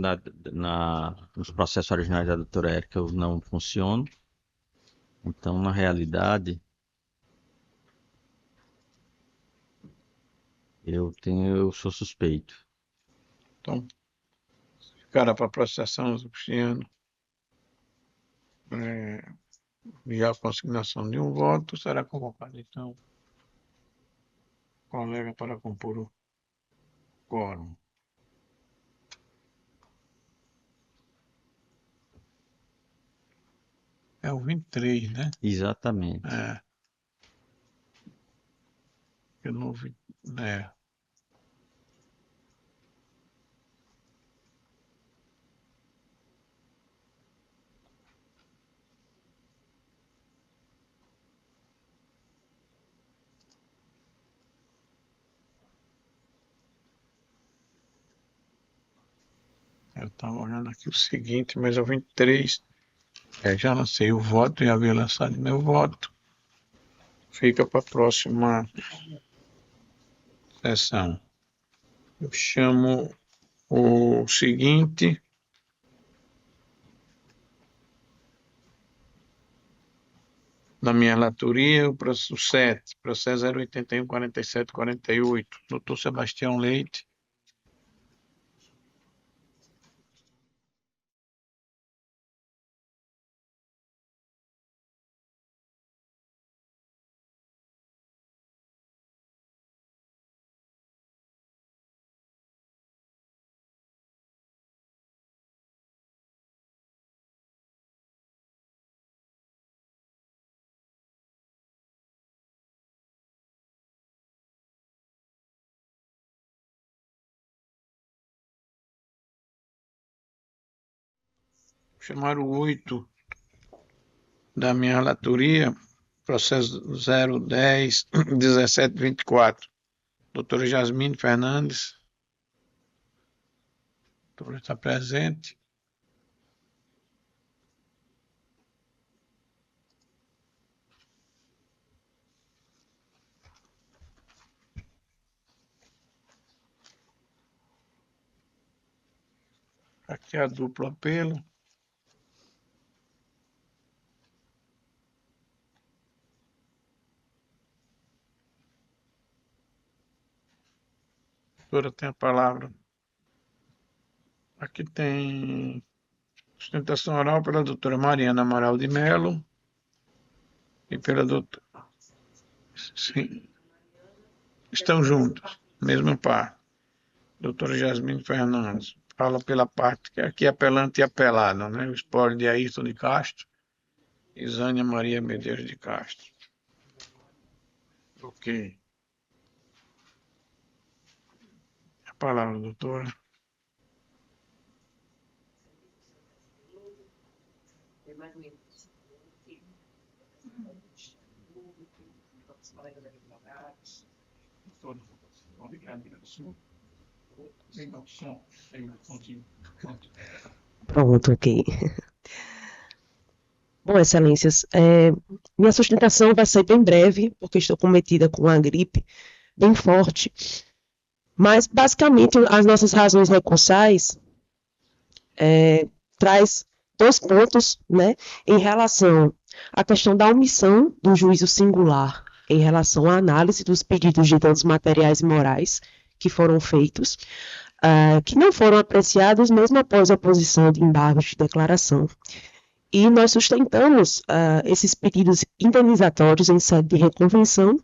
nos processos originais da doutora Érica eu não funciono. Então, na realidade, eu sou suspeito. Então, ficará para processação do Cristiano. Já a consignação de um voto, será convocado, então, colega para compor o quórum. É o 23, né? Exatamente. Eu não vi. Eu estava olhando aqui o seguinte, mas é o 23. Já lancei o voto e havia lançado meu voto. Fica para a próxima sessão. Eu chamo o seguinte. Na minha relatoria, o processo 7, processo 081-47-48, doutor Sebastião Leite. Chamaram o 8 da minha relatoria, processo 010-1724. Doutora Jasmine Fernandes. Doutora está presente. Aqui a duplo apelo. Doutora tem a palavra. Aqui tem sustentação oral pela doutora Mariana Amaral de Mello. e pela doutora. Sim, estão juntos, mesma parte. Doutora Jasmine Fernandes. Fala pela parte que aqui é apelante e apelado, né? O espólio de Ayrton de Castro e Zânia Maria Medeiros de Castro. Ok. A palavra, doutora. Pronto, ok. Bom, Excelências, minha sustentação vai ser bem breve, porque estou cometida com uma gripe bem forte. Mas, basicamente, as nossas razões recursais traz 2 pontos, né, em relação à questão da omissão do juízo singular em relação à análise dos pedidos de danos materiais e morais que foram feitos, que não foram apreciados mesmo após a posição de embargos de declaração. E nós sustentamos esses pedidos indenizatórios em sede de reconvenção,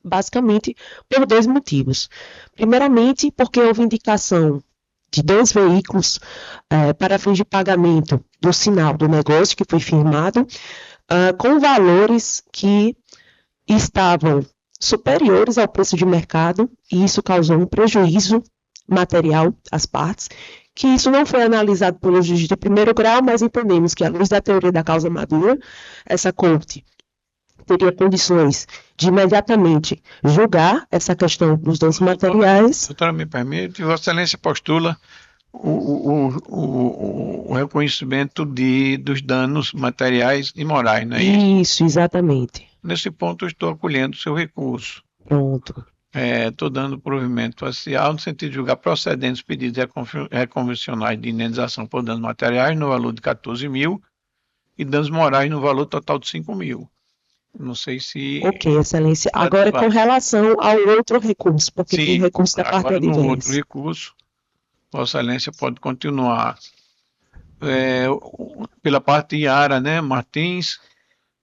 basicamente por 2 motivos. Primeiramente, porque houve indicação de 2 veículos para fins de pagamento do sinal do negócio que foi firmado, com valores que estavam superiores ao preço de mercado, e isso causou um prejuízo material às partes, que isso não foi analisado pelo juiz de primeiro grau, mas entendemos que, à luz da teoria da causa madura, essa corte teria condições de imediatamente julgar essa questão dos danos materiais. Doutora, me permite, Vossa Excelência postula o reconhecimento dos danos materiais e morais, não é isso? Isso, exatamente. Nesse ponto, eu estou acolhendo o seu recurso. Pronto. Estou dando provimento parcial no sentido de julgar procedentes pedidos reconvencionais de indenização por danos materiais no valor de 14 mil e danos morais no valor total de 5 mil. Não sei se... Ok, Excelência. Agora, com relação ao outro recurso, porque tem recurso da parte agora no outro adversa. recurso, Vossa Excelência pode continuar. Pela parte de Yara, né, Martins,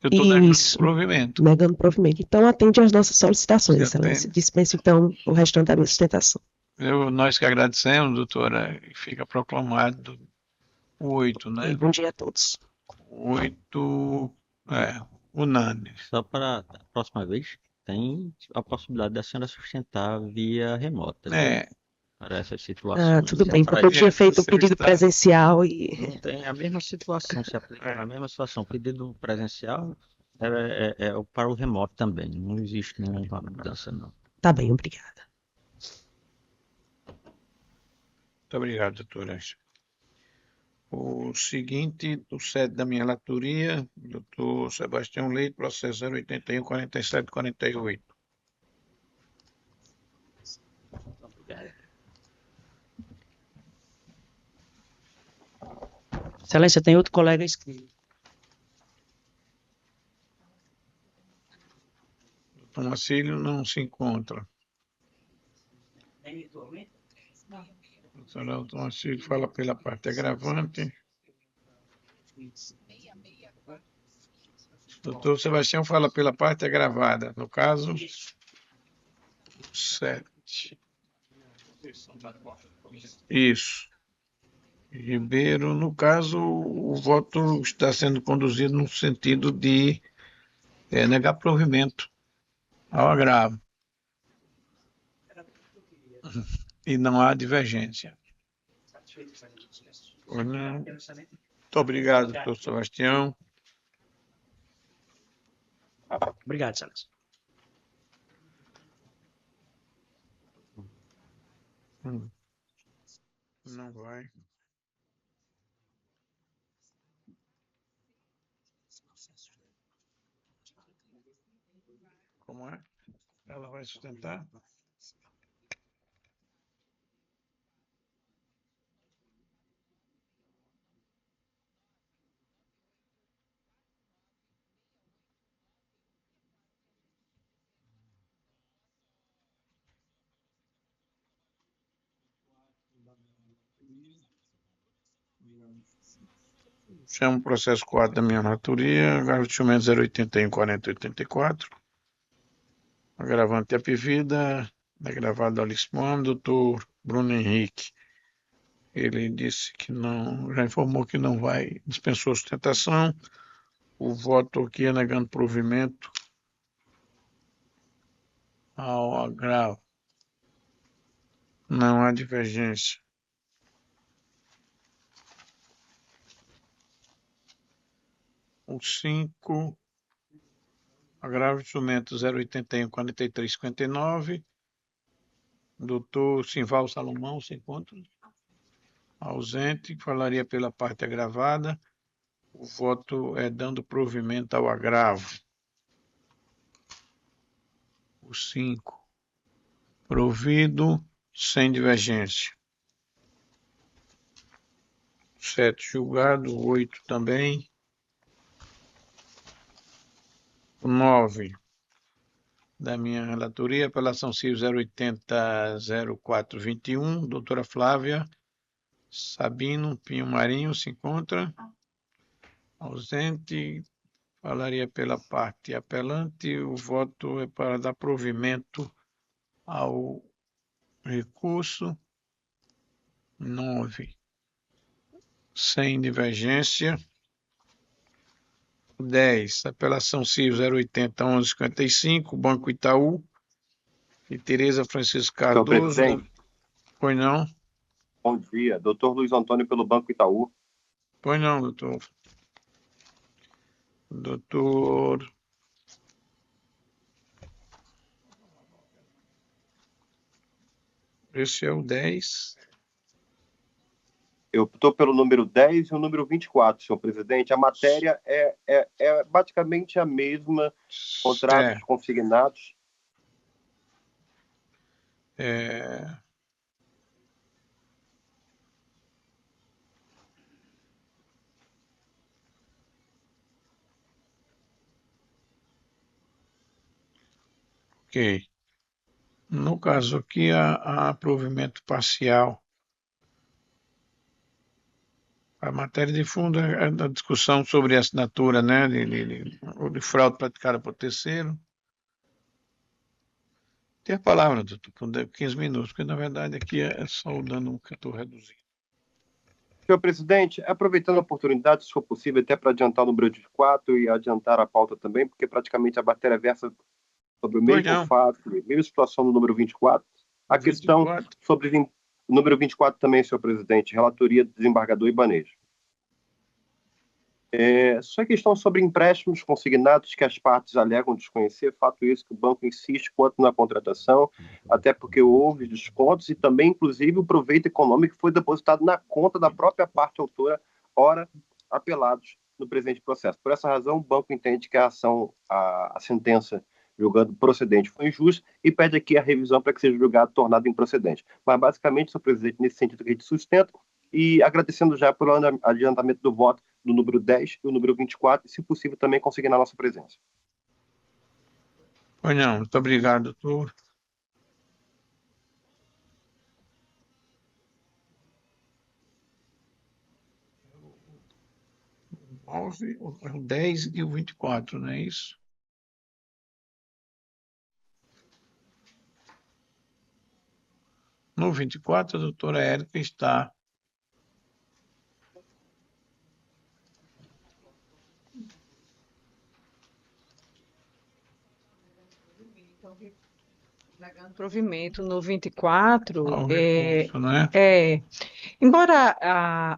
eu estou negando provimento. Negando provimento. Então, atende às nossas solicitações, Se Excelência. atende. Dispenso, então, o restante da minha sustentação. Nós que agradecemos, doutora, fica proclamado o 8, né? E bom dia a todos. 8, unânime. Só para a próxima vez, tem a possibilidade da senhora sustentar via remota. Para essas situações. Tudo bem, porque eu tinha feito o pedido presencial e... Não tem a mesma situação, se aplica a mesma situação. Pedido presencial é para o remoto também, não existe nenhuma mudança, não. Tá bem, obrigada. Muito obrigado, doutora. O seguinte, o sede da minha relatoria, doutor Sebastião Leite, processo 081 47 48. Excelência, tem outro colega inscrito. Doutor Marcílio não se encontra. Doutor Marcílio fala pela parte agravante. Doutor Sebastião fala pela parte agravada. No caso, 7. Isso. Ribeiro, no caso, o voto está sendo conduzido no sentido de negar provimento ao agravo. E não há divergência. Muito obrigado, doutor Sebastião. Obrigado, Excelência. Não vai. Como é? Ela vai sustentar? Chama o processo 4 da minha relatoria, agravamento 081 40 84. Agravante Apivida, agravado Alismano, doutor Bruno Henrique. Ele disse que não, já informou que não vai, dispensou a sustentação. O voto aqui é negando provimento ao agravo. Não há divergência. O 5, agravo de instrumento 081 43 59. Doutor Simval Salomão se encontra ausente, falaria pela parte agravada. O voto é dando provimento ao agravo. O 5, provido, sem divergência. 7, julgado. 8 também. O 9, da minha relatoria, apelação civil 080 0421, doutora Flávia Sabino Pinho Marinho se encontra ausente, falaria pela parte apelante. O voto é para dar provimento ao recurso. 9, sem divergência. 10, apelação civil 080 1155, Banco Itaú, e Tereza Francisco Senhor Cardoso. presidente, Pois não? bom dia. Doutor Luiz Antônio pelo Banco Itaú. Pois não, doutor. Doutor. Esse é o 10. Eu estou pelo número 10 e o número 24, senhor presidente. A matéria é basicamente a mesma, contratos Certo. consignados. Ok. No caso aqui, há provimento parcial. A matéria de fundo é a discussão sobre a assinatura, né, de fraude praticada por terceiro. Tem a palavra, doutor, por 15 minutos, porque na verdade aqui é só o dano que eu estou reduzindo. Senhor presidente, aproveitando a oportunidade, se for possível, até para adiantar o número 24 e adiantar a pauta também, porque praticamente a matéria versa sobre o mesmo fato, a mesma situação do número 24. A 24. Questão sobre o número 24 também, senhor presidente, relatoria do desembargador Ibanez. Só questão sobre empréstimos consignados que as partes alegam desconhecer, fato esse que o banco insiste quanto na contratação, até porque houve descontos e também, inclusive, o proveito econômico foi depositado na conta da própria parte autora, ora apelados no presente processo. Por essa razão, o banco entende que a sentença julgando procedente foi injusta e pede aqui a revisão para que seja julgado tornado improcedente. Mas, basicamente, senhor presidente, nesse sentido que a gente sustenta, e agradecendo já pelo adiantamento do voto do número 10 e o número 24, e, se possível, também conseguir na nossa presença. Pois não, muito obrigado, doutor. O 10 e o 24, não é isso? No 24, a doutora Érica está negando provimento no 24, recurso, né? Embora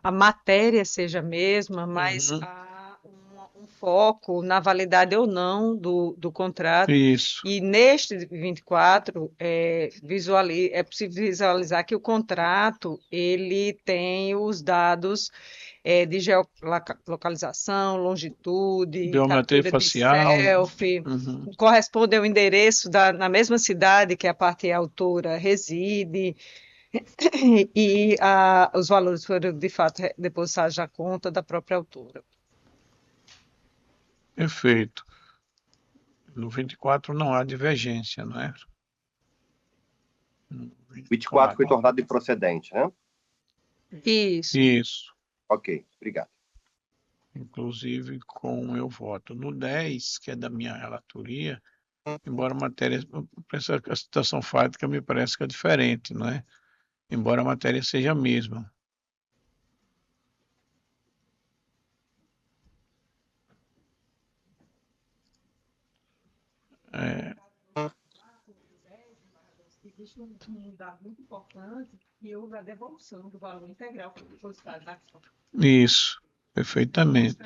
a matéria seja a mesma, mas há um foco na validade ou não do contrato. Isso. E neste 24, é possível visualizar que o contrato ele tem os dados de geolocalização, longitude, biometria captura facial, de selfie, corresponde ao endereço na mesma cidade que a parte autora reside, e os valores foram, de fato, depositados na conta da própria autora. Perfeito. No 24 não há divergência, não é? 24 foi tornado improcedente, né? Isso. Isso. Ok, obrigado. inclusive com o meu voto. No 10, que é da minha relatoria, embora a matéria, a situação fática me parece que é diferente, não é? Embora a matéria seja a mesma. É, Existe um dado muito importante que houve a devolução do valor integral que foi depositado na conta. isso, perfeitamente.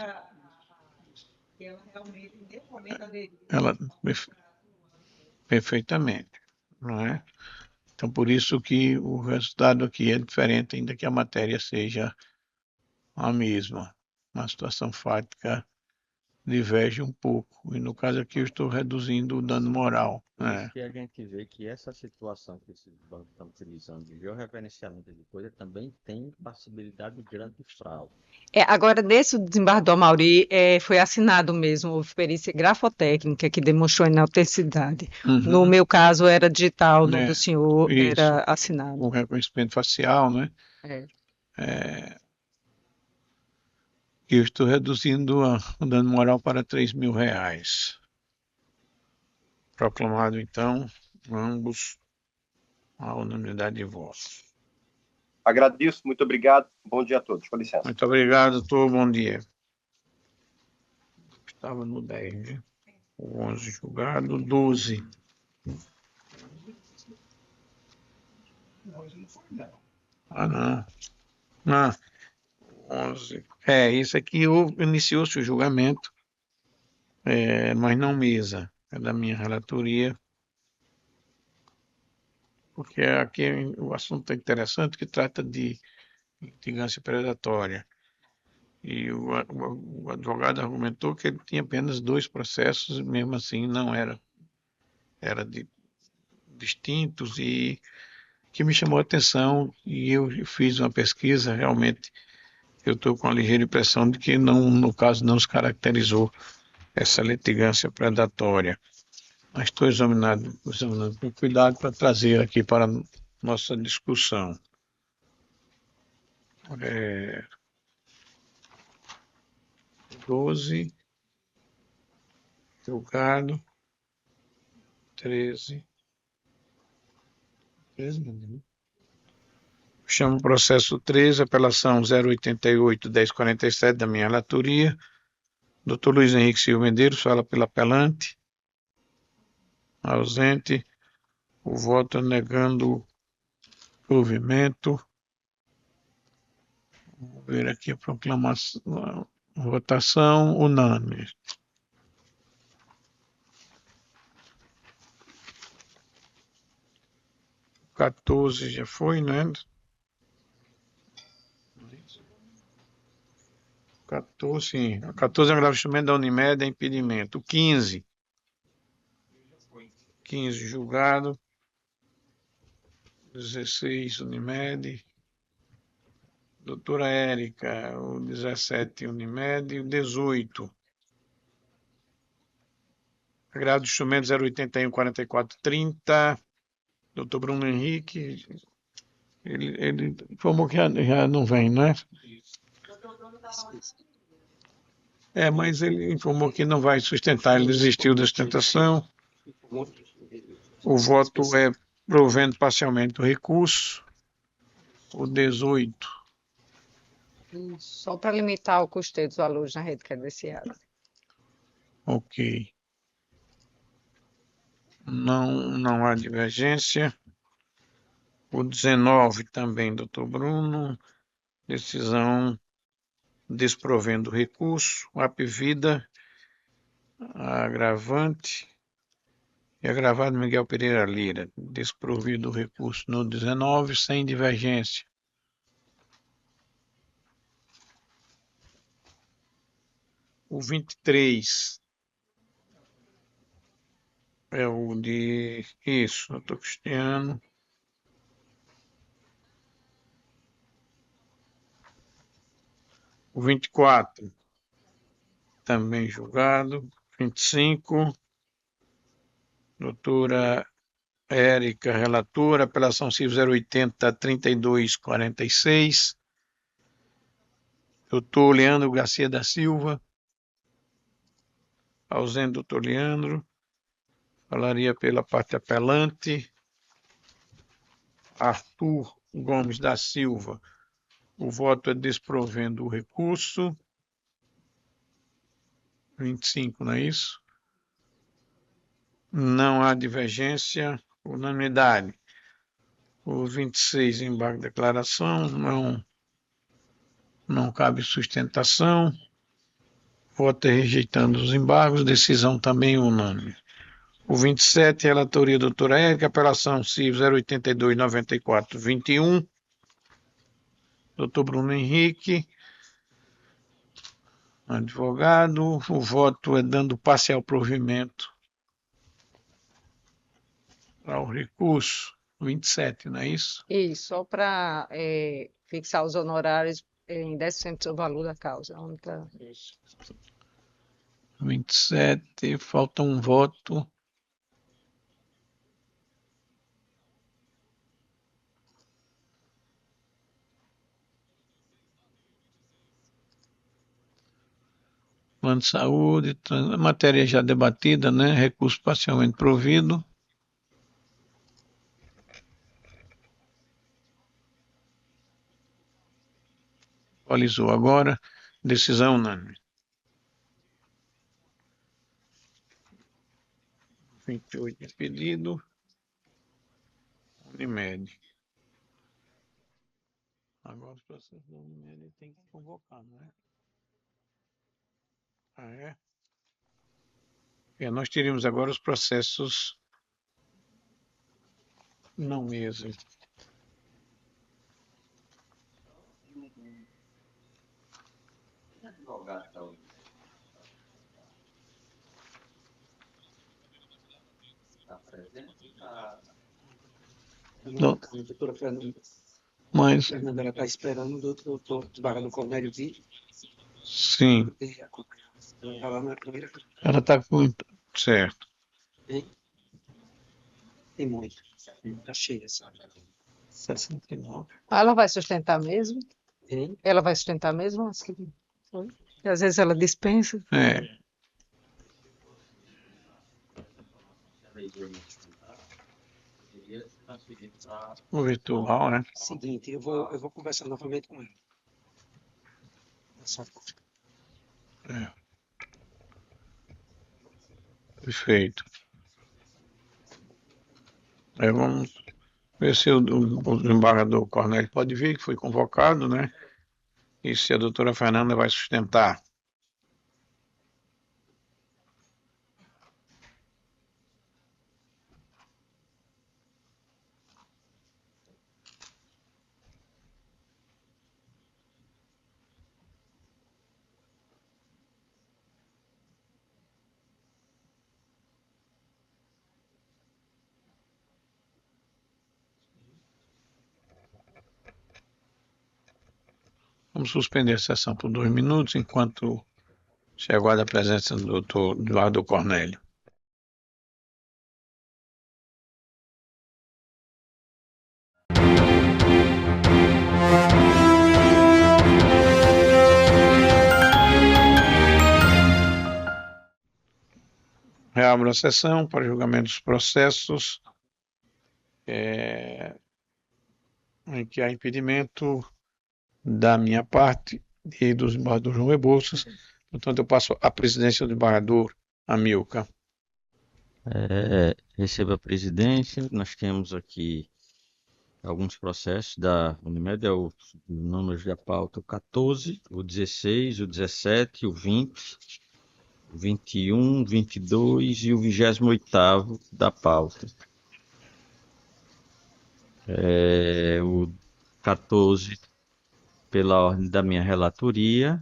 Que ela realmente, em nenhum momento, aderiu. Ela, perfeitamente, não é? Então, por isso que o resultado aqui é diferente, ainda que a matéria seja a mesma. A situação fática diverge um pouco. E no caso aqui eu estou reduzindo o dano moral. Isso que a gente vê que essa situação que esses bancos estão utilizando de georreferenciamento de coisa também tem possibilidade grande de fraude. Agora, nesse desembarque do Amauri, foi assinado mesmo, houve perícia grafotécnica que demonstrou inautenticidade. No meu caso, era digital, no do senhor Isso. era assinado. Com reconhecimento facial, né? Eu estou reduzindo o dano moral para R$3.000. Proclamado, então, ambos a unanimidade de votos. Agradeço, muito obrigado. Bom dia a todos. Com licença. Muito obrigado, doutor. Bom dia. Estava no 10, né? O 11 julgado, 12. Não. 11. Isso aqui iniciou-se o julgamento, mas não mesa. É da minha relatoria. Porque aqui o assunto é interessante, que trata de litigância predatória. E o advogado argumentou que ele tinha apenas 2 processos, mesmo assim não era distintos, e que me chamou a atenção, e eu fiz uma pesquisa, realmente eu estou com a ligeira impressão de que não, no caso não se caracterizou essa litigância predatória. Mas estou examinando com cuidado para trazer aqui para a nossa discussão. 12, julgado, 13, chamo o processo 13, apelação 088-1047 da minha relatoria. Dr. Luiz Henrique Silva Medeiros fala pelo apelante. Ausente. O voto negando o provimento. Vamos ver aqui a proclamação. Votação unânime. O 14 já foi, né? 14, sim. 14 é um grave instrumento da Unimed, é impedimento. 15 julgado. 16 Unimed. Doutora Érica, o 17 Unimed. O 18. Agravo de instrumento 081-4430. Doutor Bruno Henrique. Ele informou que já não vem, não é? Mas ele informou que não vai sustentar, ele desistiu da sustentação. O voto é provendo parcialmente o recurso. O 18. Só para limitar o custeio dos valores na rede credenciada. Ok. Não há divergência. O 19 também, doutor Bruno. Decisão desprovendo recurso. Apvida, agravante. E agravado Miguel Pereira Lira. Desprovido o recurso no 19, sem divergência. O 23 é o de... Isso, doutor Cristiano. O 24, também julgado. 25, doutora Érica, relatora, apelação civil 080-3246. Doutor Leandro Garcia da Silva. Ausente, doutor Leandro. Falaria pela parte apelante. Arthur Gomes da Silva. O voto é desprovendo o recurso. 25, não é isso? Não há divergência. Unanimidade. O 26, embargo de declaração. Não cabe sustentação. Voto é rejeitando os embargos. Decisão também unânime. O 27, relatoria doutora Érica, apelação CIV 082-94-21. Doutor Bruno Henrique, advogado. O voto é dando parcial provimento ao recurso. 27, não é isso? E só para fixar os honorários em 10% do valor da causa. 27, falta um voto. Plano de saúde, matéria já debatida, né? Recurso parcialmente provido. Atualizou agora. Decisão unânime. 28 de pedido. Unimed. Agora os processos da Unimed tem que convocar, não é? Ah, é? Nós teríamos agora os processos não mesa. Doutora Fernanda. Mas, Fernanda, ela está esperando o doutor Desembargador Cornélio vir. sim. Ela não é a primeira. Ela está com... Certo. Tem muito. Está cheia, sabe? 69. Ela vai sustentar mesmo? Hein? Ela vai sustentar mesmo? E às vezes ela dispensa. É. O virtual, né? Seguinte, eu vou conversar novamente com ela. É. Perfeito. Vamos ver se o desembargador Cornélio pode vir, que foi convocado, né? E se a doutora Fernanda vai sustentar. Vamos suspender a sessão por 2 minutos, enquanto se aguarda a presença do doutor Eduardo Cornélio. Reabro a sessão para julgamento dos processos em que há impedimento da minha parte e do desembargador João Rebouças. Portanto, eu passo a presidência do desembargador Amilcar. Receba a presidência. Nós temos aqui alguns processos da Unimed, o número da pauta, o 14, o 16, o 17, o 20, o 21, o 22 e o 28º da pauta. O 14, pela ordem da minha relatoria.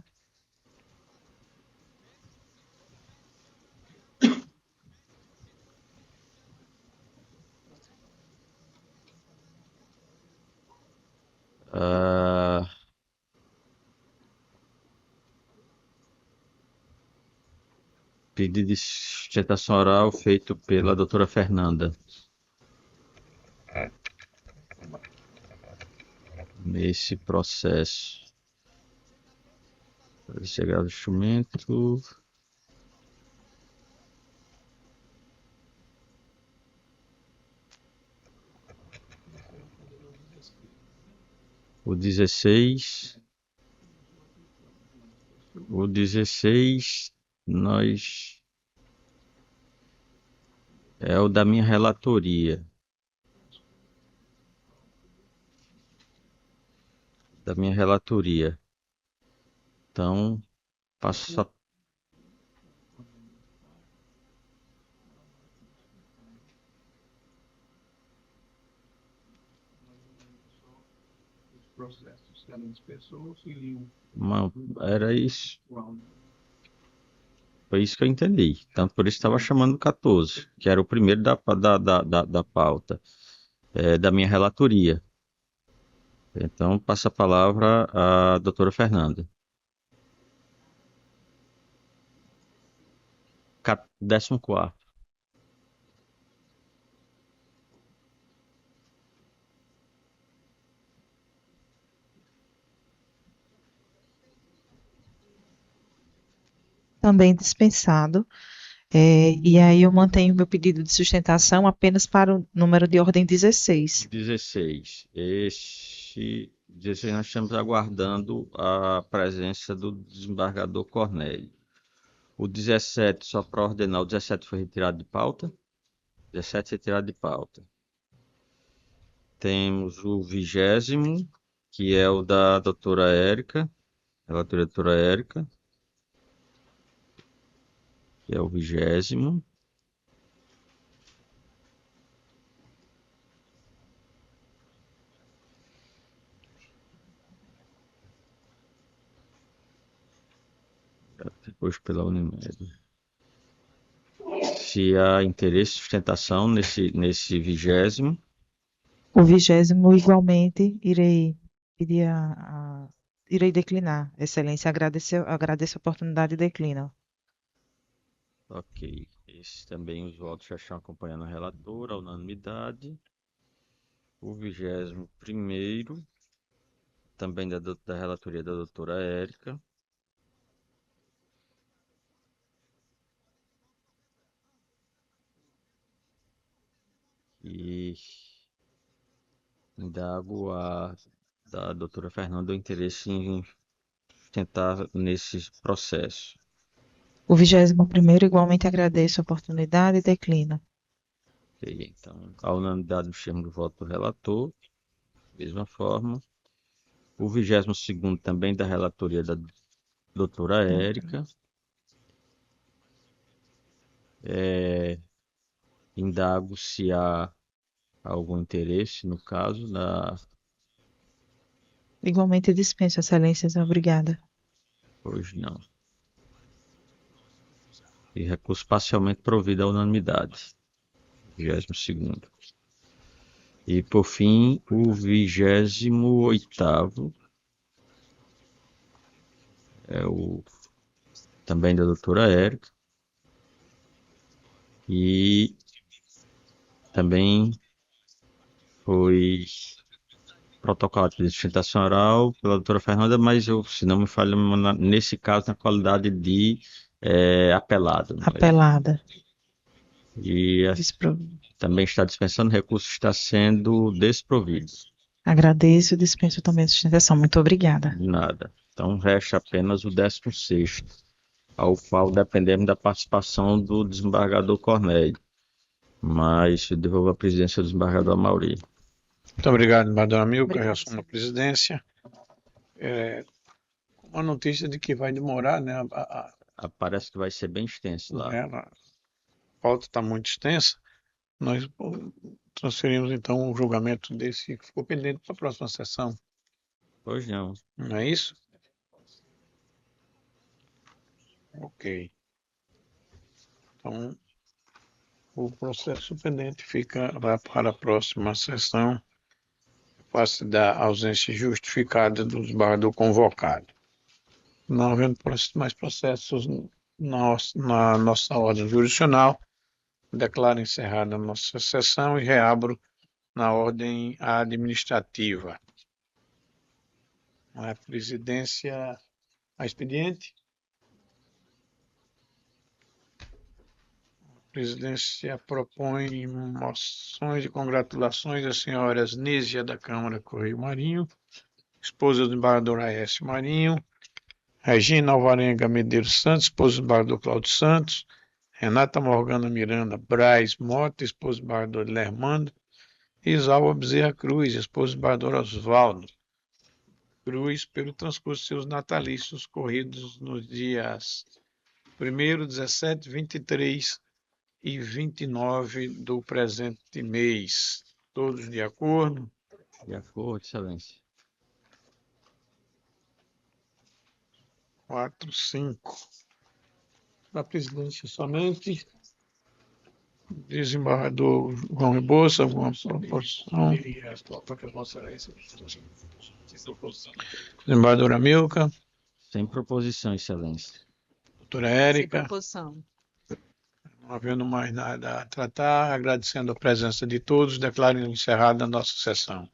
Pedido de sustentação oral feito pela doutora Fernanda. Nesse processo. Chegar do instrumento. O 16. O 16, nós. É o da minha relatoria. Da minha relatoria. Então, passo só. Era isso. Foi isso que eu entendi. Então, por isso estava chamando o 14, que era o primeiro da pauta, da minha relatoria. Então, passa a palavra à doutora Fernanda. 14º. Também dispensado. E aí eu mantenho meu pedido de sustentação apenas para o número de ordem 16. 16. Este 16 nós estamos aguardando a presença do desembargador Cornélio. O 17, só para ordenar, o 17 foi retirado de pauta. 17 retirado de pauta. Temos o 20º, que é o da doutora Érica, relatoria da doutora Érica, que é o 20º. Depois pela Unimed. Se há interesse de sustentação nesse 20º. O 20º, igualmente, irei pedir irei declinar. Excelência, agradeço a oportunidade e declino. Ok. Esse também os votos já estão acompanhando a relatora, a unanimidade. O 21º, também da relatoria da doutora Érica. E indago da doutora Fernanda o interesse em tentar nesse processo. O 21º, igualmente agradeço a oportunidade e declino. Ok, então, a unanimidade no termo do voto do relator, mesma forma. O 22º também da relatoria da doutora Érica. Indago se há algum interesse no caso da... Igualmente dispenso, excelências, obrigada. Hoje não. E recurso parcialmente provido à unanimidade. 22º. E por fim, o 28º é o também da doutora Érica. E também foi protocolado de sustentação oral pela doutora Fernanda, mas eu, se não me falha, nesse caso, na qualidade de apelado. Apelada. E também está dispensando, o recurso está sendo desprovido. Agradeço e dispenso também a sustentação. Muito obrigada. De nada. Então, resta apenas o 16º, ao qual dependemos da participação do desembargador Cornélio. Mas eu devolvo a presidência do desembargador Amauri. Muito obrigado, desembargador Amilcar. Eu assumo a presidência. Uma notícia de que vai demorar, né? Parece que vai ser bem extenso lá. A pauta está muito extensa. Nós transferimos, então, o julgamento desse que ficou pendente para a próxima sessão. Pois não. Não é isso? Ok. Então, o processo pendente fica lá para a próxima sessão, face da ausência justificada do desembargador convocado. Não havendo mais processos na nossa ordem jurisdicional, declaro encerrada a nossa sessão e reabro na ordem administrativa. A presidência A expediente. A presidência propõe moções de congratulações às senhoras Nízia da Câmara Correio Marinho, esposa do embaixador Aécio Marinho, Regina Alvarenga Medeiros Santos, esposa do embaixador Cláudio Santos, Renata Morgana Miranda Braz Mota, esposa do embaixador Lermando, e Isaura Bezerra Cruz, esposa do embaixador Oswaldo Cruz, pelo transcurso de seus natalícios corridos nos dias 1º, 17, 23 e 29 do presente mês. Todos de acordo? De acordo, Excelência. 4, 5. Da presidência somente. Desembargador João Rebouça, alguma proposição? Desembargadora Milka. Sem proposição, Excelência. Doutora Érica. Sem proposição. Não havendo mais nada a tratar, agradecendo a presença de todos, declaro encerrada a nossa sessão.